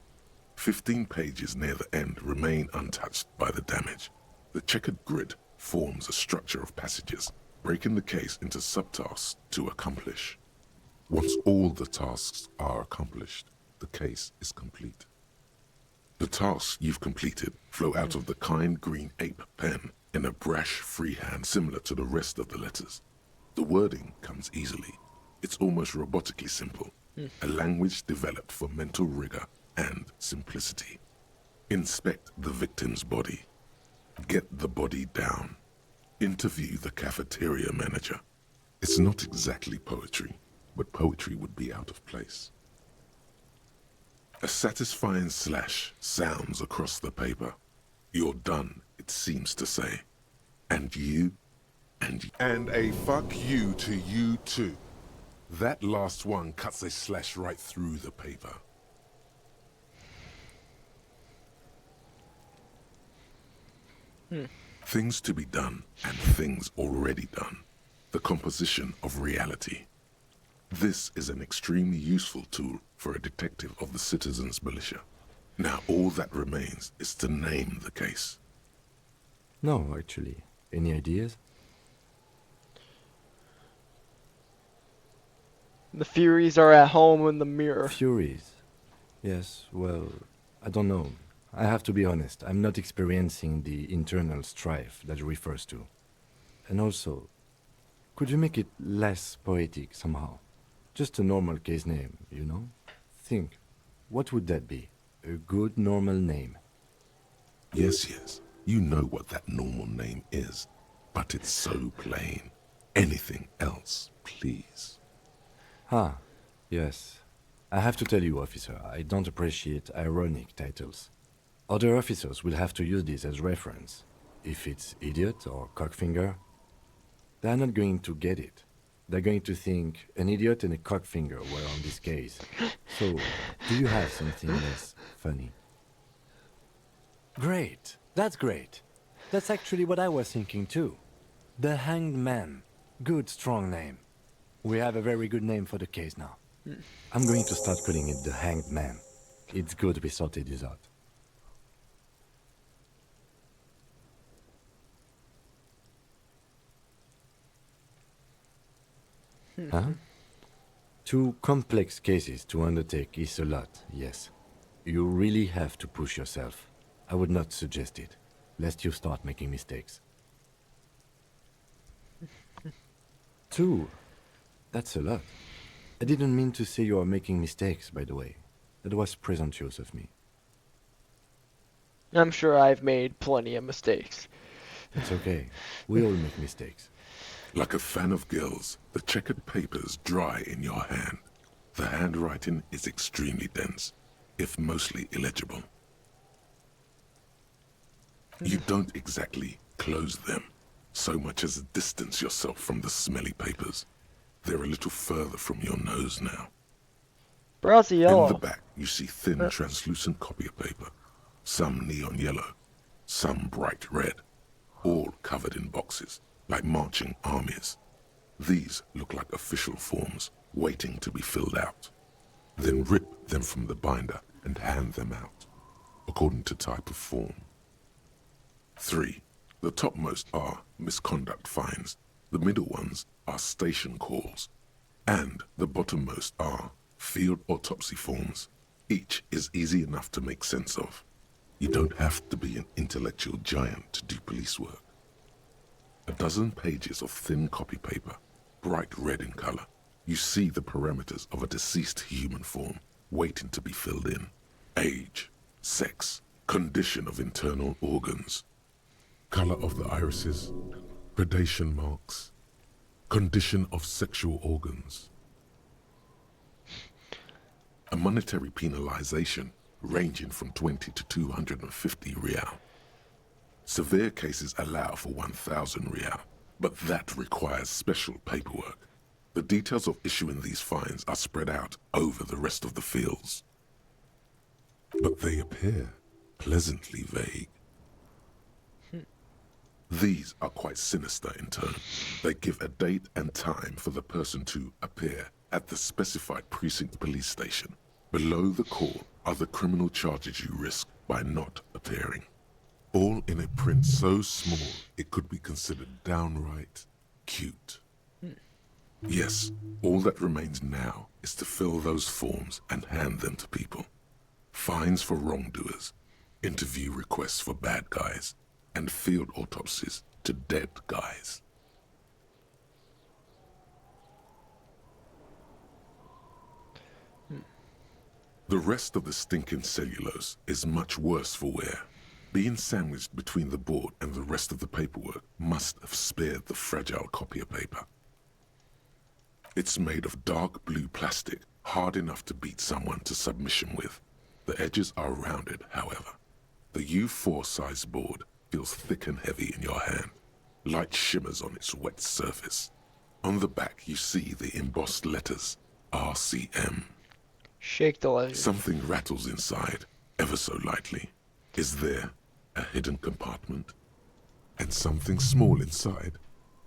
15 pages near the end remain untouched by the damage. The checkered grid forms a structure of passages, breaking the case into subtasks to accomplish. Once all the tasks are accomplished, the case is complete. The tasks you've completed flow out of the kind green ape pen in a brash freehand similar to the rest of the letters. The wording comes easily. It's almost robotically simple, a language developed for mental rigor and simplicity. Inspect the victim's body. Get the body down. Interview the cafeteria manager. It's not exactly poetry, but poetry would be out of place. A satisfying slash sounds across the paper. You're done, it seems to say. And you, and a fuck you to you too. That last one cuts a slash right through the paper. Things to be done and things already done. The composition of reality. This is an extremely useful tool for a detective of the citizens' militia. Now all that remains is to name the case. No, actually. Any ideas? The Furies are at home in the mirror. Furies. Yes, well, I don't know. I have to be honest, I'm not experiencing the internal strife that it refers to. And also, could you make it less poetic somehow? Just a normal case name, you know? Think, what would that be? A good normal name. Yes, yes, you know what that normal name is, but it's so plain. Anything else, please. Ah, yes. I have to tell you, officer, I don't appreciate ironic titles. Other officers will have to use this as reference. If it's idiot or cockfinger, they're not going to get it. They're going to think an idiot and a cockfinger were on this case. So, do you have something less funny? Great. That's great. That's actually what I was thinking too. The Hanged Man. Good, strong name. We have a very good name for the case now. I'm going to start calling it the Hanged Man. It's good we sorted this out. Huh? 2 complex cases to undertake is a lot, yes. You really have to push yourself. I would not suggest it, lest you start making mistakes. 2? That's a lot. I didn't mean to say you are making mistakes, by the way. That was presumptuous of me. I'm sure I've made plenty of mistakes. It's okay. We all make mistakes. Like a fan of gills, the checkered papers dry in your hand. The handwriting is extremely dense, if mostly illegible. You don't exactly close them, so much as distance yourself from the smelly papers. They're a little further from your nose now. Browsy In yellow. the back, you see thin, translucent copy of paper. Some neon yellow, some bright red, all covered in boxes, like marching armies. These look like official forms, waiting to be filled out. Then rip them from the binder and hand them out, according to type of form. 3. The topmost are misconduct fines, the middle ones are station calls, and the bottommost are field autopsy forms. Each is easy enough to make sense of. You don't have to be an intellectual giant to do police work. A dozen pages of thin copy paper, bright red in color. You see the parameters of a deceased human form, waiting to be filled in. Age, sex, condition of internal organs, color of the irises, predation marks, condition of sexual organs. A monetary penalization ranging from 20 to 250 real. Severe cases allow for 1,000 real, but that requires special paperwork. The details of issuing these fines are spread out over the rest of the fields. But they appear pleasantly vague. These are quite sinister in turn. They give a date and time for the person to appear at the specified precinct police station. Below the call are the criminal charges you risk by not appearing. All in a print so small it could be considered downright cute. Yes, all that remains now is to fill those forms and hand them to people. Fines for wrongdoers, interview requests for bad guys, and field autopsies to dead guys. The rest of the stinking cellulose is much worse for wear. Being sandwiched between the board and the rest of the paperwork must have spared the fragile copier paper. It's made of dark blue plastic, hard enough to beat someone to submission with. The edges are rounded, however. The U4 size board feels thick and heavy in your hand. Light shimmers on its wet surface. On the back you see the embossed letters, RCM. Shake the ledger. Something rattles inside, ever so lightly. Is there a hidden compartment? And something small inside,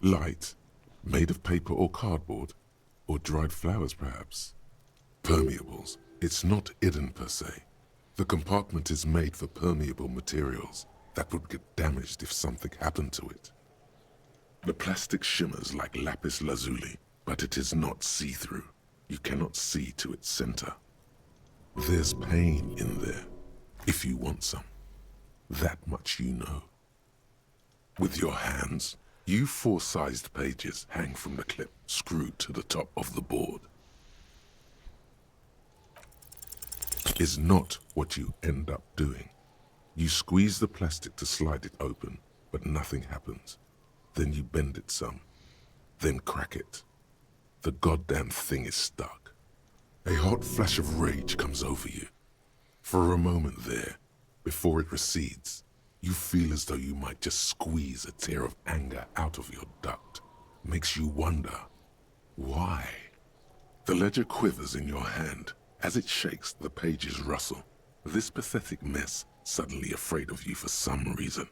light, made of paper or cardboard, or dried flowers perhaps. Permeables. It's not hidden per se. The compartment is made for permeable materials that would get damaged if something happened to it. The plastic shimmers like lapis lazuli, but it is not see-through. You cannot see to its center. There's pain in there, if you want some. That much you know. With your hands, U4-sized pages hang from the clip screwed to the top of the board. Is not what you end up doing. You squeeze the plastic to slide it open, but nothing happens. Then you bend it some, then crack it. The goddamn thing is stuck. A hot flash of rage comes over you. For a moment there, before it recedes, you feel as though you might just squeeze a tear of anger out of your duct. Makes you wonder, why? The ledger quivers in your hand. As it shakes, the pages rustle. This pathetic mess suddenly afraid of you for some reason.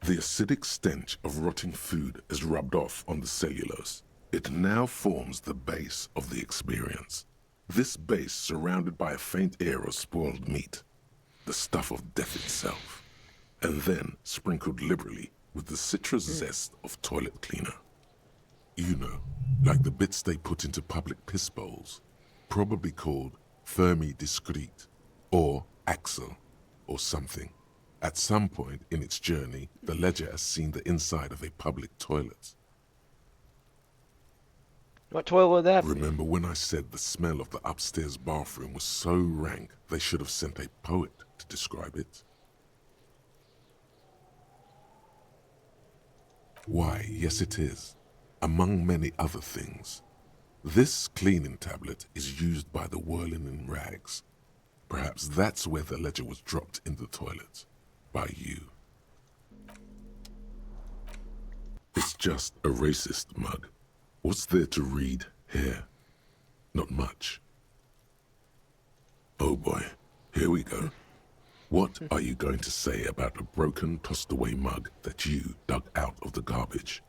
The acidic stench of rotting food is rubbed off on the cellulose. It now forms the base of the experience. This base surrounded by a faint air of spoiled meat, the stuff of death itself, and then sprinkled liberally with the citrus zest of toilet cleaner. You know, like the bits they put into public piss bowls, probably called Fermi Discrete, or Axle, or something. At some point in its journey, the ledger has seen the inside of a public toilet. What toilet would that be? Remember when I said the smell of the upstairs bathroom was so rank they should have sent a poet to describe it? Why, yes it is. Among many other things. This cleaning tablet is used by the whirling in rags. Perhaps that's where the ledger was dropped in the toilet. By you. It's just a racist mug. What's there to read here? Not much. Oh boy, here we go. What are you going to say about a broken, tossed-away mug that you dug out of the garbage?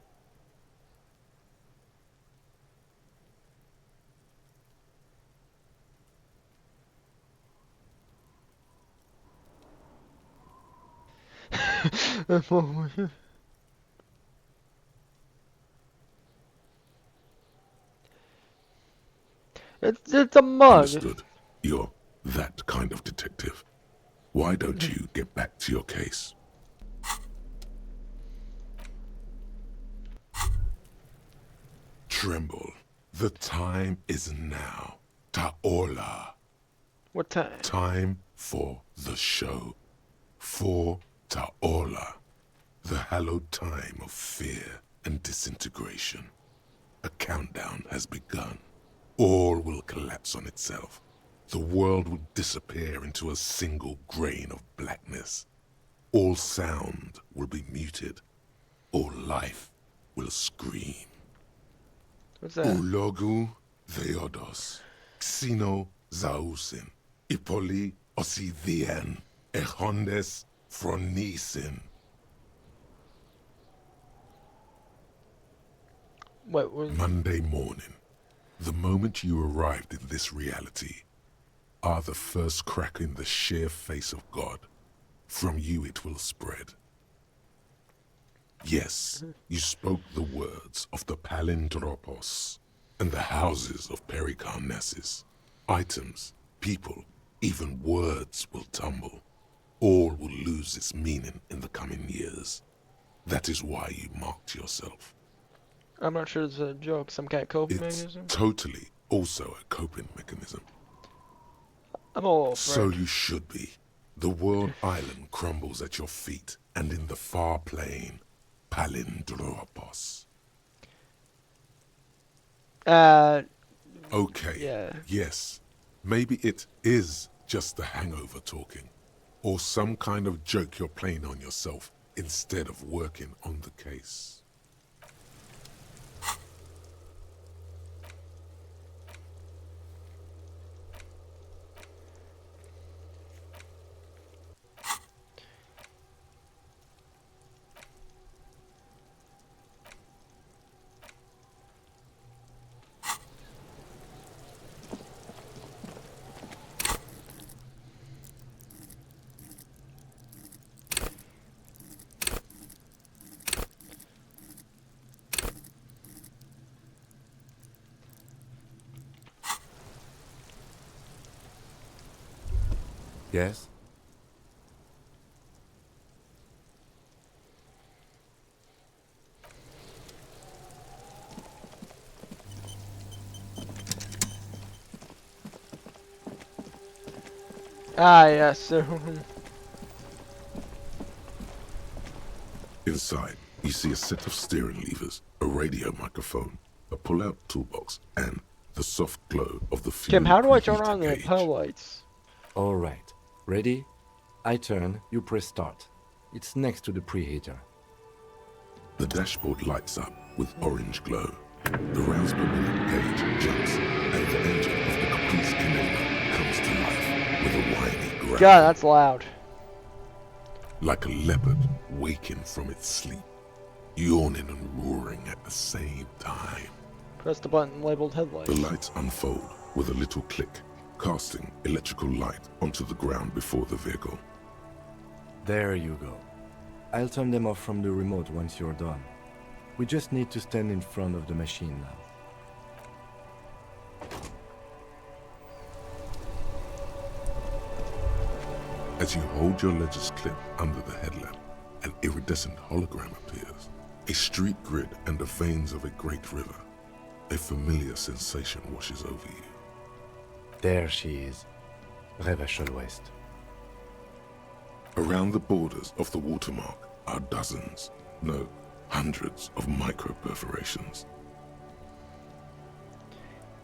It's a mug. Understood. You're that kind of detective. Why don't you get back to your case? Tremble. The time is now. Ta'ola. What time? Time for the show. For Ta'ola. The hallowed time of fear and disintegration. A countdown has begun. All will collapse on itself. The world will disappear into a single grain of blackness. All sound will be muted. All life will scream. What's that? Ulogu theodos, xino zausin, ipoli osithien, echondes fronisin. What? Monday morning, the moment you arrived in this reality, are the first crack in the sheer face of God. From you it will spread. Yes, you spoke the words of the palindropos and the houses of Pericarnassus. Items, people, even words will tumble. All will lose its meaning in the coming years. That is why you marked yourself. I'm not sure it's a joke. Some kind of coping It's mechanism. totally also a coping mechanism. I'm a little So afraid. you should be. The world island crumbles at your feet, and in the far plain, Palindropos. Uh, Okay, yeah. yes, maybe it is just the hangover talking, or some kind of joke you're playing on yourself instead of working on the case. Yes? Ah, yes. Inside, you see a set of steering levers, a radio microphone, a pull-out toolbox, and the soft glow of the fuel Kim, how do I turn preheater on the gauge. headlights? Alright. Ready? I turn, you press start. It's next to the preheater. The dashboard lights up with orange glow. The rounds per minute gauge jumps, and the engine of the Caprice Canada comes to life with a whiny growl. God, that's loud. Like a leopard waking from its sleep, yawning and roaring at the same time. Press the button labeled headlights. The lights unfold with a little click, casting electrical light onto the ground before the vehicle. There you go. I'll turn them off from the remote once you're done. We just need to stand in front of the machine now. As you hold your ledger's clip under the headlamp, an iridescent hologram appears. A street grid and the veins of a great river. A familiar sensation washes over you. There she is. Revachol West. Around the borders of the watermark are dozens, no, hundreds of micro-perforations.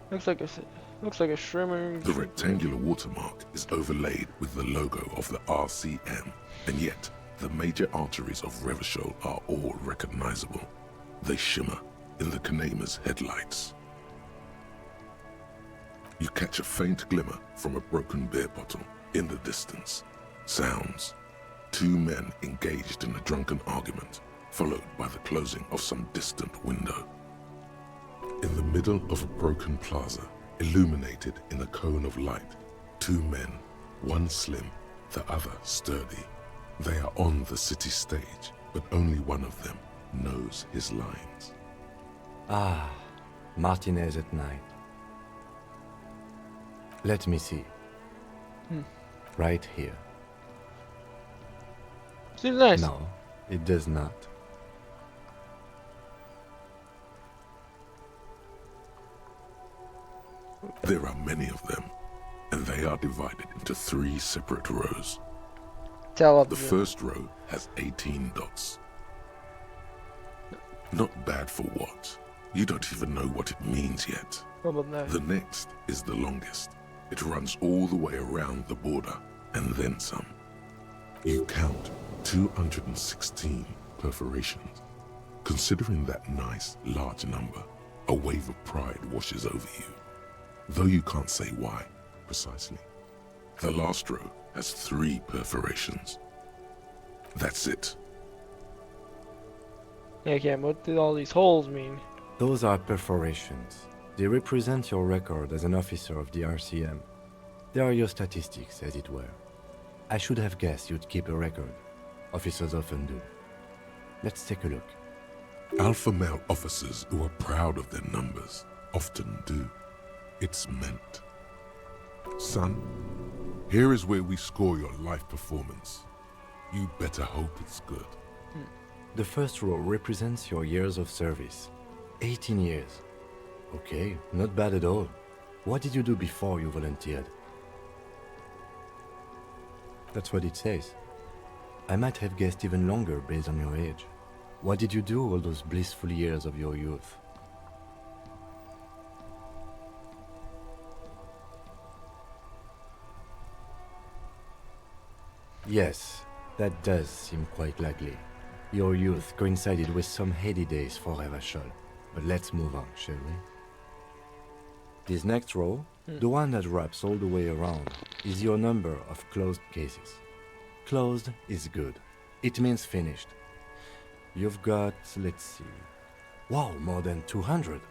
Looks like a shrimmer. The rectangular watermark is overlaid with the logo of the RCM, and yet the major arteries of Revachol are all recognizable. They shimmer in the Kanema's headlights. You catch a faint glimmer from a broken beer bottle in the distance. Sounds. Two men engaged in a drunken argument, followed by the closing of some distant window. In the middle of a broken plaza, illuminated in a cone of light, two men, one slim, the other sturdy. They are on the city stage, but only one of them knows his lines. Ah, Martinez at night. Let me see. Right here. Seems nice. No, it does not. There are many of them, and they are divided into 3 separate rows. Tell up. The first row has 18 dots. Not bad for what? You don't even know what it means yet. The next is the longest. It runs all the way around the border, and then some. You count 216 perforations. Considering that nice, large number, a wave of pride washes over you. Though you can't say why, precisely. The last row has 3 perforations. That's it. Yeah, Cam, what did all these holes mean? Those are perforations. They represent your record as an officer of the RCM. They are your statistics, as it were. I should have guessed you'd keep a record. Officers often do. Let's take a look. Alpha male officers who are proud of their numbers often do. It's meant. Son, here is where we score your life performance. You better hope it's good. The first row represents your years of service. 18 years. Okay, not bad at all. What did you do before you volunteered? That's what it says. I might have guessed even longer based on your age. What did you do all those blissful years of your youth? Yes, that does seem quite likely. Your youth coincided with some heady days for Revachol. But let's move on, shall we? This next row, the one that wraps all the way around, is your number of closed cases. Closed is good. It means finished. You've got, let's see... Wow, more than 200.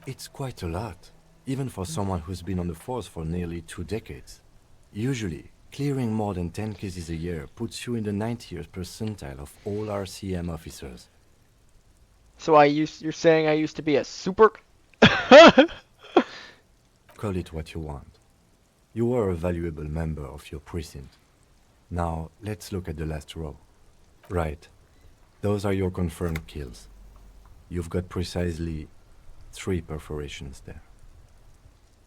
It's quite a lot, even for someone who's been on the force for nearly 2 decades. Usually, clearing more than 10 cases a year puts you in the 90th percentile of all RCM officers. So you're saying I used to be a super? Call it what you want. You were a valuable member of your precinct. Now, let's look at the last row. Right. Those are your confirmed kills. You've got precisely 3 perforations there.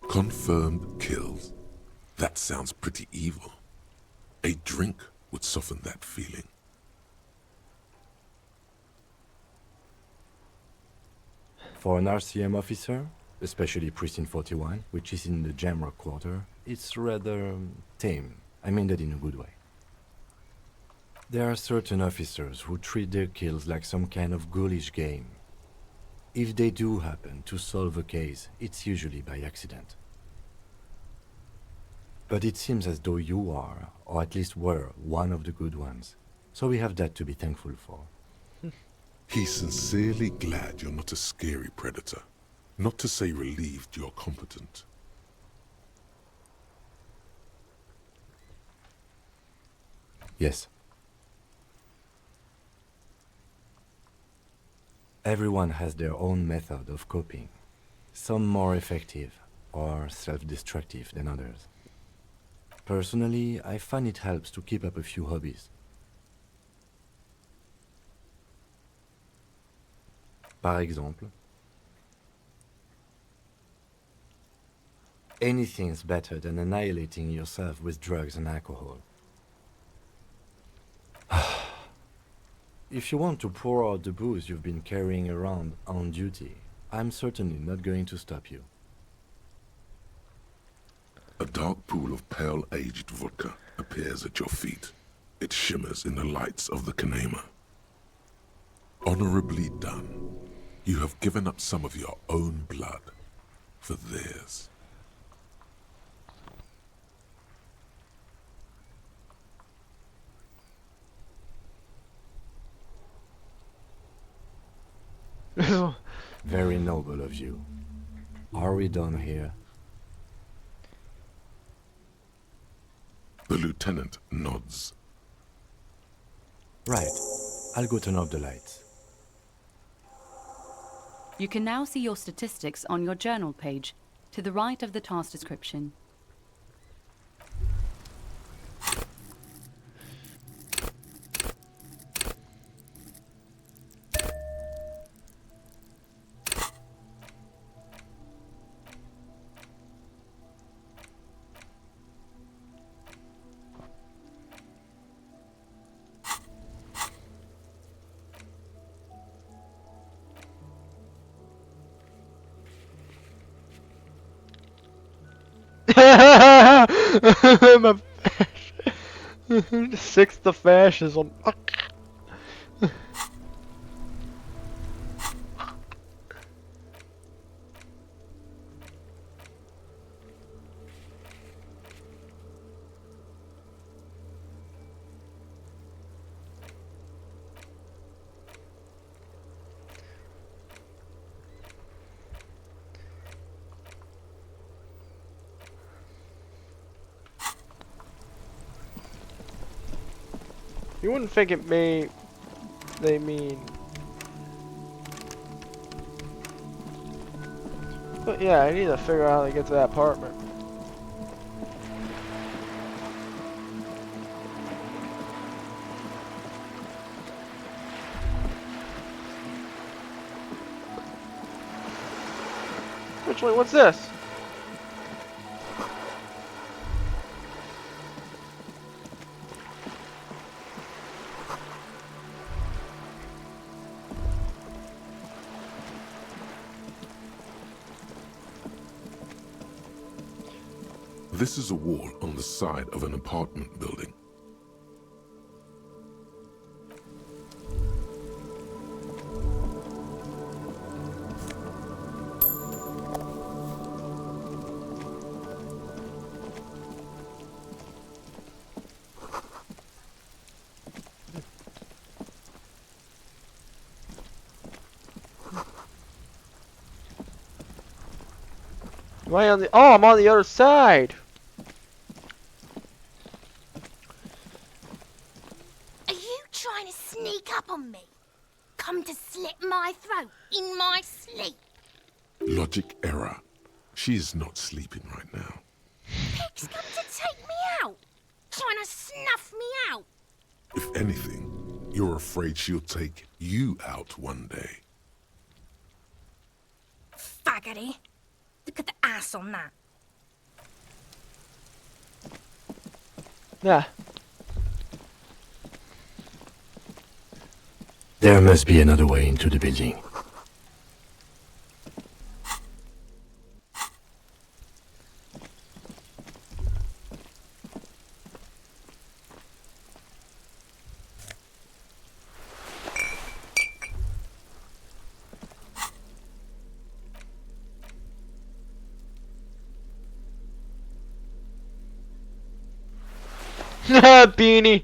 Confirmed kills. That sounds pretty evil. A drink would soften that feeling. For an RCM officer, especially Precinct 41, which is in the Jamrock Quarter, it's rather tame. I mean that in a good way. There are certain officers who treat their kills like some kind of ghoulish game. If they do happen to solve a case, it's usually by accident. But it seems as though you are, or at least were, one of the good ones. So we have that to be thankful for. He's sincerely glad you're not a scary predator. Not to say relieved you're competent. Yes. Everyone has their own method of coping. Some more effective or self-destructive than others. Personally, I find it helps to keep up a few hobbies. Par exemple, anything's better than annihilating yourself with drugs and alcohol. If you want to pour out the booze you've been carrying around on duty, I'm certainly not going to stop you. A dark pool of pale-aged vodka appears at your feet. It shimmers in the lights of the Kanema. Honorably done. You have given up some of your own blood for theirs. Very noble of you. Are we done here? The lieutenant nods. Right. I'll go turn off the lights. You can now see your statistics on your journal page, to the right of the task description. My sixth of fascism. You wouldn't think they mean. But yeah, I need to figure out how to get to that apartment. Which way? What's this? This is a wall on the side of an apartment building. Am I on the? Oh, I'm on the other side. Are you trying to sneak up on me? Come to slit my throat in my sleep? Logic error. She is not sleeping right now. Pig's come to take me out. Trying to snuff me out. If anything, you're afraid she'll take you out one day. Faggoty. Look at the ass on that. Yeah. There must be another way into the building. Beanie.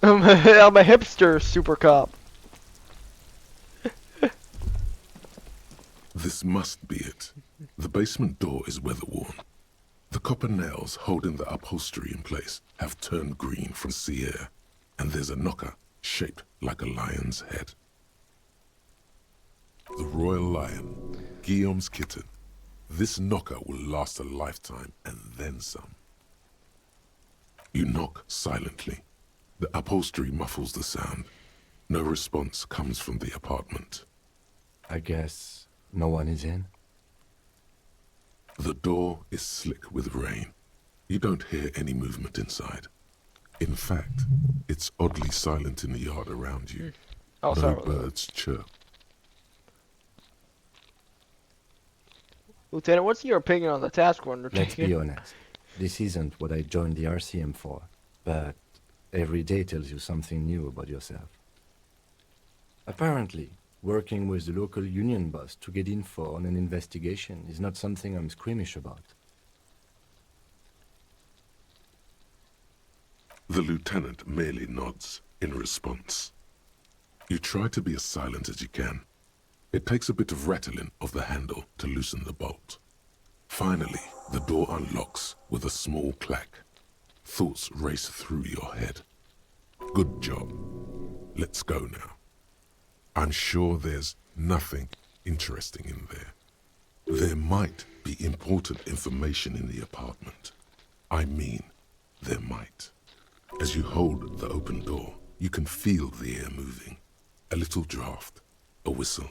I'm a hipster super cop. This must be it. The basement door is weather-worn. The copper nails holding the upholstery in place have turned green from sea air, and there's a knocker shaped like a lion's head. The royal lion, Guillaume's kitten. This knocker will last a lifetime and then some. You knock silently. The upholstery muffles the sound. No response comes from the apartment. I guess no one is in. The door is slick with rain. You don't hear any movement inside. In fact, it's oddly silent in the yard around you. Oh, No sorry. birds chirp. Lieutenant, what's your opinion on the task we're Let's be undertaking? honest. This isn't what I joined the RCM for, but every day tells you something new about yourself. Apparently, working with the local union boss to get info on an investigation is not something I'm squeamish about. The lieutenant merely nods in response. You try to be as silent as you can. It takes a bit of rattling of the handle to loosen the bolt. Finally, the door unlocks with a small clack. Thoughts race through your head. Good job. Let's go now. I'm sure there's nothing interesting in there. There might be important information in the apartment. I mean, there might. As you hold the open door, you can feel the air moving. A little draft, a whistle.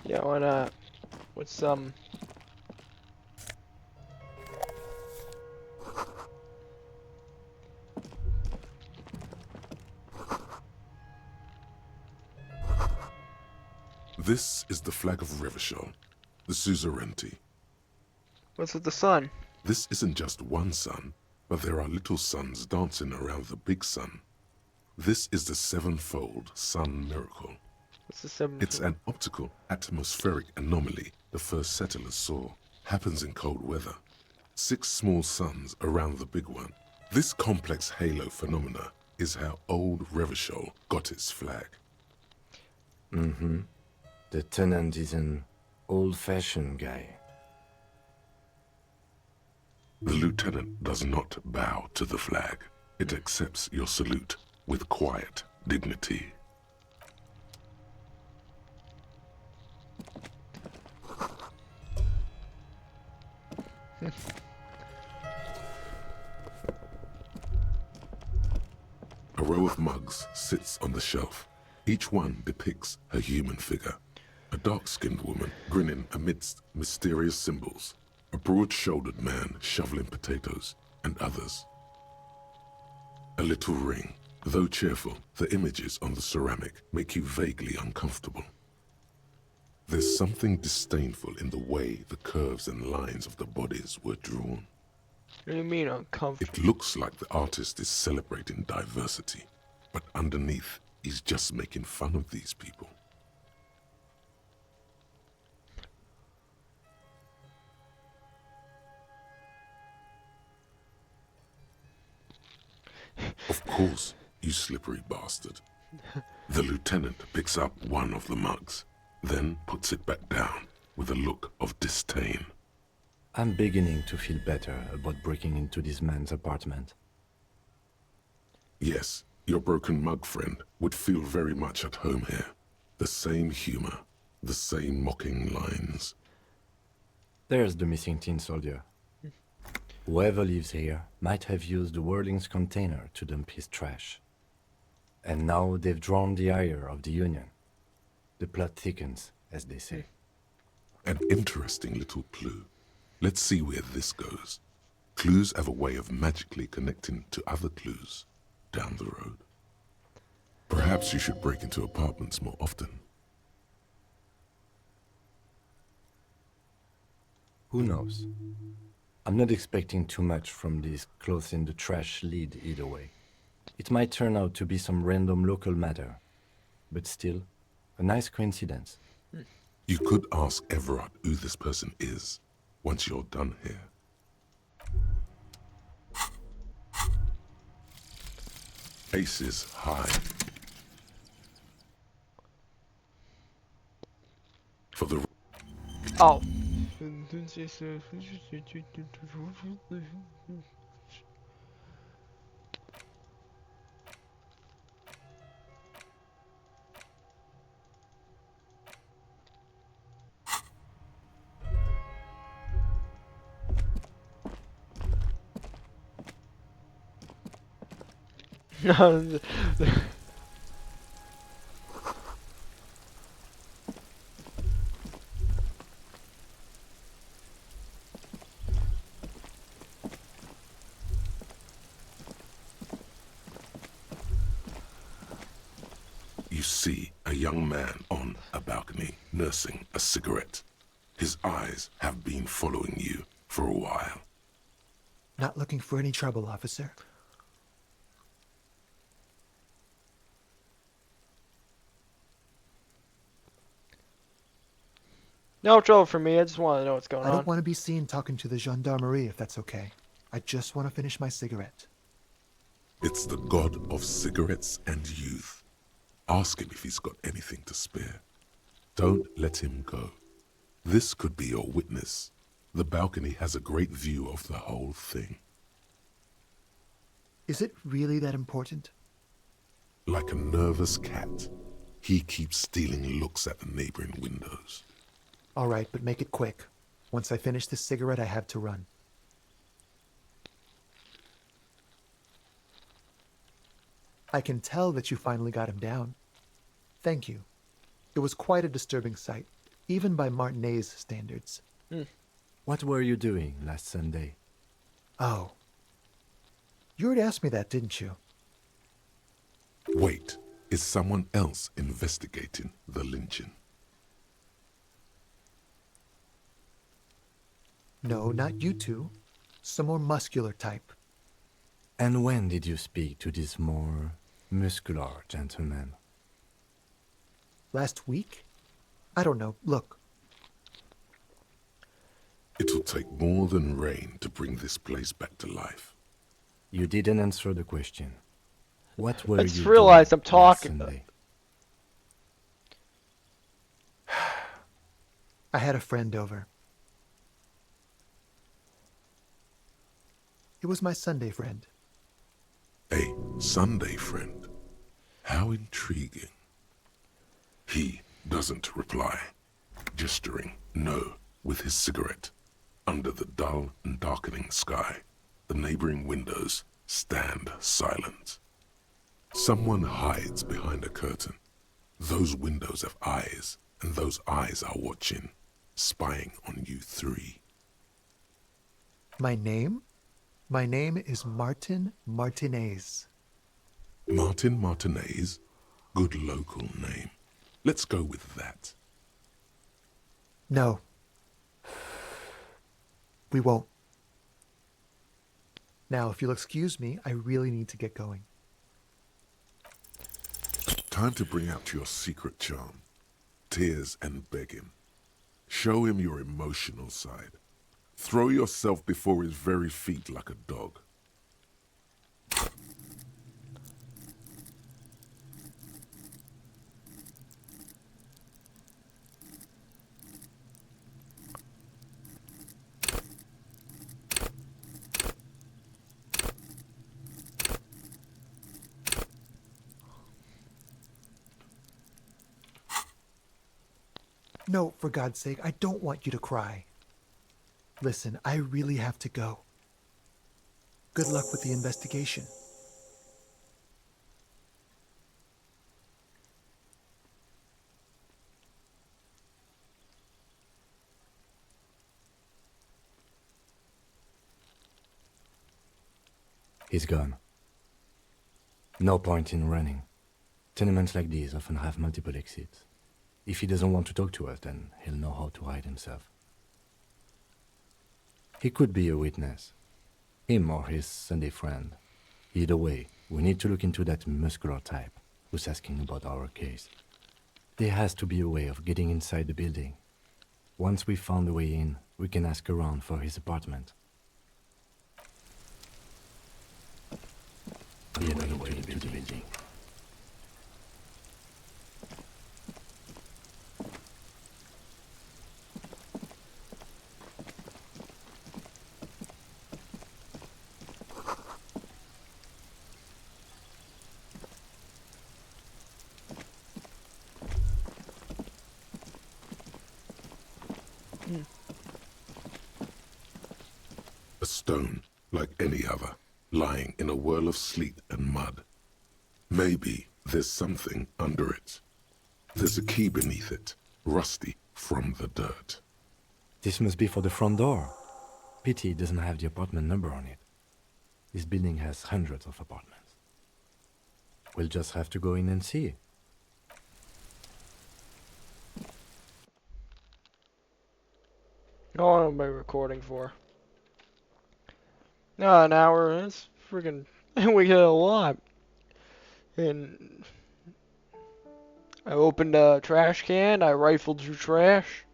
Yeah, why not? What's some? This is the flag of Revachol, the suzerainty. What's with the sun? This isn't just one sun, but there are little suns dancing around the big sun. This is the sevenfold sun miracle. What's the seven? It's an optical atmospheric anomaly the first settlers saw. Happens in cold weather. 6 small suns around the big one. This complex halo phenomena is how old Revachol got its flag. Mm-hmm. The tenant is an old-fashioned guy. The lieutenant does not bow to the flag. It accepts your salute with quiet dignity. A row of mugs sits on the shelf. Each one depicts a human figure. A dark-skinned woman grinning amidst mysterious symbols. A broad-shouldered man shoveling potatoes, and others. A little ring. Though cheerful, the images on the ceramic make you vaguely uncomfortable. There's something disdainful in the way the curves and lines of the bodies were drawn. What do you mean uncomfortable? It looks like the artist is celebrating diversity, but underneath, he's just making fun of these people. Of course, you slippery bastard. The lieutenant picks up one of the mugs, then puts it back down with a look of disdain. I'm beginning to feel better about breaking into this man's apartment. Yes, your broken mug friend would feel very much at home here. The same humor, the same mocking lines. There's the missing tin soldier. Whoever lives here might have used the Whirling's container to dump his trash. And now they've drawn the ire of the Union. The plot thickens, as they say. An interesting little clue. Let's see where this goes. Clues have a way of magically connecting to other clues down the road. Perhaps you should break into apartments more often. Who knows? I'm not expecting too much from this clothes in the trash lead either way. It might turn out to be some random local matter, but still, a nice coincidence. You could ask Everard who this person is once you're done here. Aces high. For the Oh. No. You see a young man on a balcony nursing a cigarette. His eyes have been following you for a while. Not looking for any trouble, officer. No trouble for me. I just want to know what's going I on. don't want to be seen talking to the gendarmerie if that's okay. I just want to finish my cigarette. It's the god of cigarettes and youth. Ask him if he's got anything to spare. Don't let him go. This could be your witness. The balcony has a great view of the whole thing. Is it really that important? Like a nervous cat, he keeps stealing looks at the neighboring windows. All right, but make it quick. Once I finish this cigarette, I have to run. I can tell that you finally got him down. Thank you. It was quite a disturbing sight, even by Martinet's standards. What were you doing last Sunday? Oh. You already asked me that, didn't you? Wait, is someone else investigating the lynching? No, not you two. Some more muscular type. And when did you speak to this more muscular gentleman? Last week? I don't know. Look, It'll take more than rain to bring this place back to life. You didn't answer the question. What were I just you realized doing I'm talking. last Sunday? I had a friend over. It was my Sunday friend. A Sunday friend. How intriguing. He doesn't reply, gesturing no with his cigarette. Under the dull and darkening sky, the neighboring windows stand silent. Someone hides behind a curtain. Those windows have eyes, and those eyes are watching, spying on you three. My name? My name is Martin Martinez. Martin Martinez? Good local name. Let's go with that. No. We won't. Now, if you'll excuse me, I really need to get going. Time to bring out your secret charm. Tears and begging. Show him your emotional side. Throw yourself before his very feet like a dog. No, for God's sake, I don't want you to cry. Listen, I really have to go. Good luck with the investigation. He's gone. No point in running. Tenements like these often have multiple exits. If he doesn't want to talk to us, then he'll know how to hide himself. He could be a witness. Him or his Sunday friend. Either way, we need to look into that muscular type who's asking about our case. There has to be a way of getting inside the building. Once we've found a way in, we can ask around for his apartment. Yet another way into the building. A stone, like any other, lying in a whirl of sleet and mud. Maybe there's something under it. There's a key beneath it, rusty from the dirt. This must be for the front door. Pity it doesn't have the apartment number on it. This building has hundreds of apartments. We'll just have to go in and see. How long am I recording for? An hour. That's freaking. We get a lot. And I opened a trash can. I rifled through trash.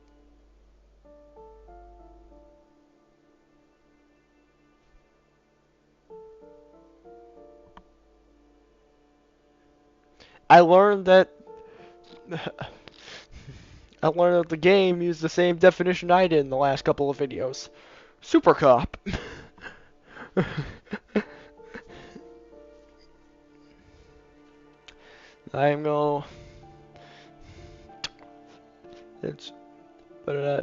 I learned that. I learned that the game used the same definition I did in the last couple of videos. Super cop. I'm gonna.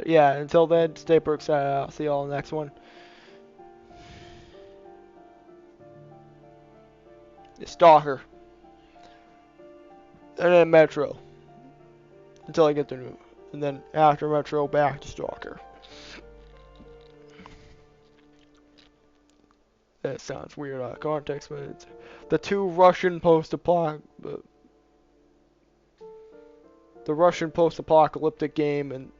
Yeah. Until then, stay perks. I'll see y'all in the next one. Stalker. And then Metro. Until I get the new. And then after Metro, back to Stalker. That sounds weird out of context, but it's the two Russian the Russian post-apocalyptic game and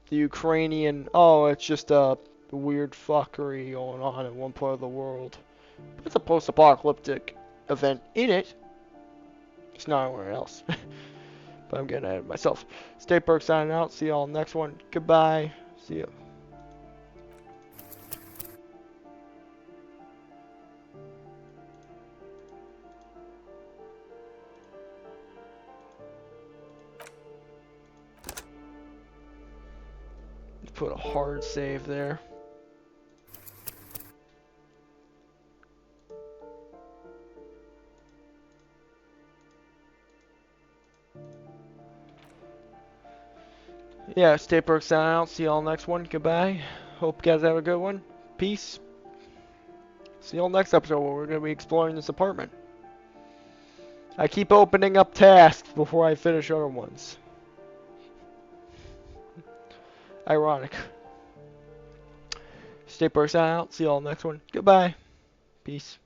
the Ukrainian. Oh, it's just a weird fuckery going on in one part of the world. But it's a post-apocalyptic event in it. It's not anywhere else. But I'm getting ahead of myself. Stay perk signing out. See y'all next one. Goodbye. See ya. Put a hard save there. Yeah, stay perks signing out. See y'all next one. Goodbye. Hope you guys have a good one. Peace. See you all next episode where we're going to be exploring this apartment. I keep opening up tasks before I finish other ones. Ironic. Stay out. See you all next one. Goodbye. Peace.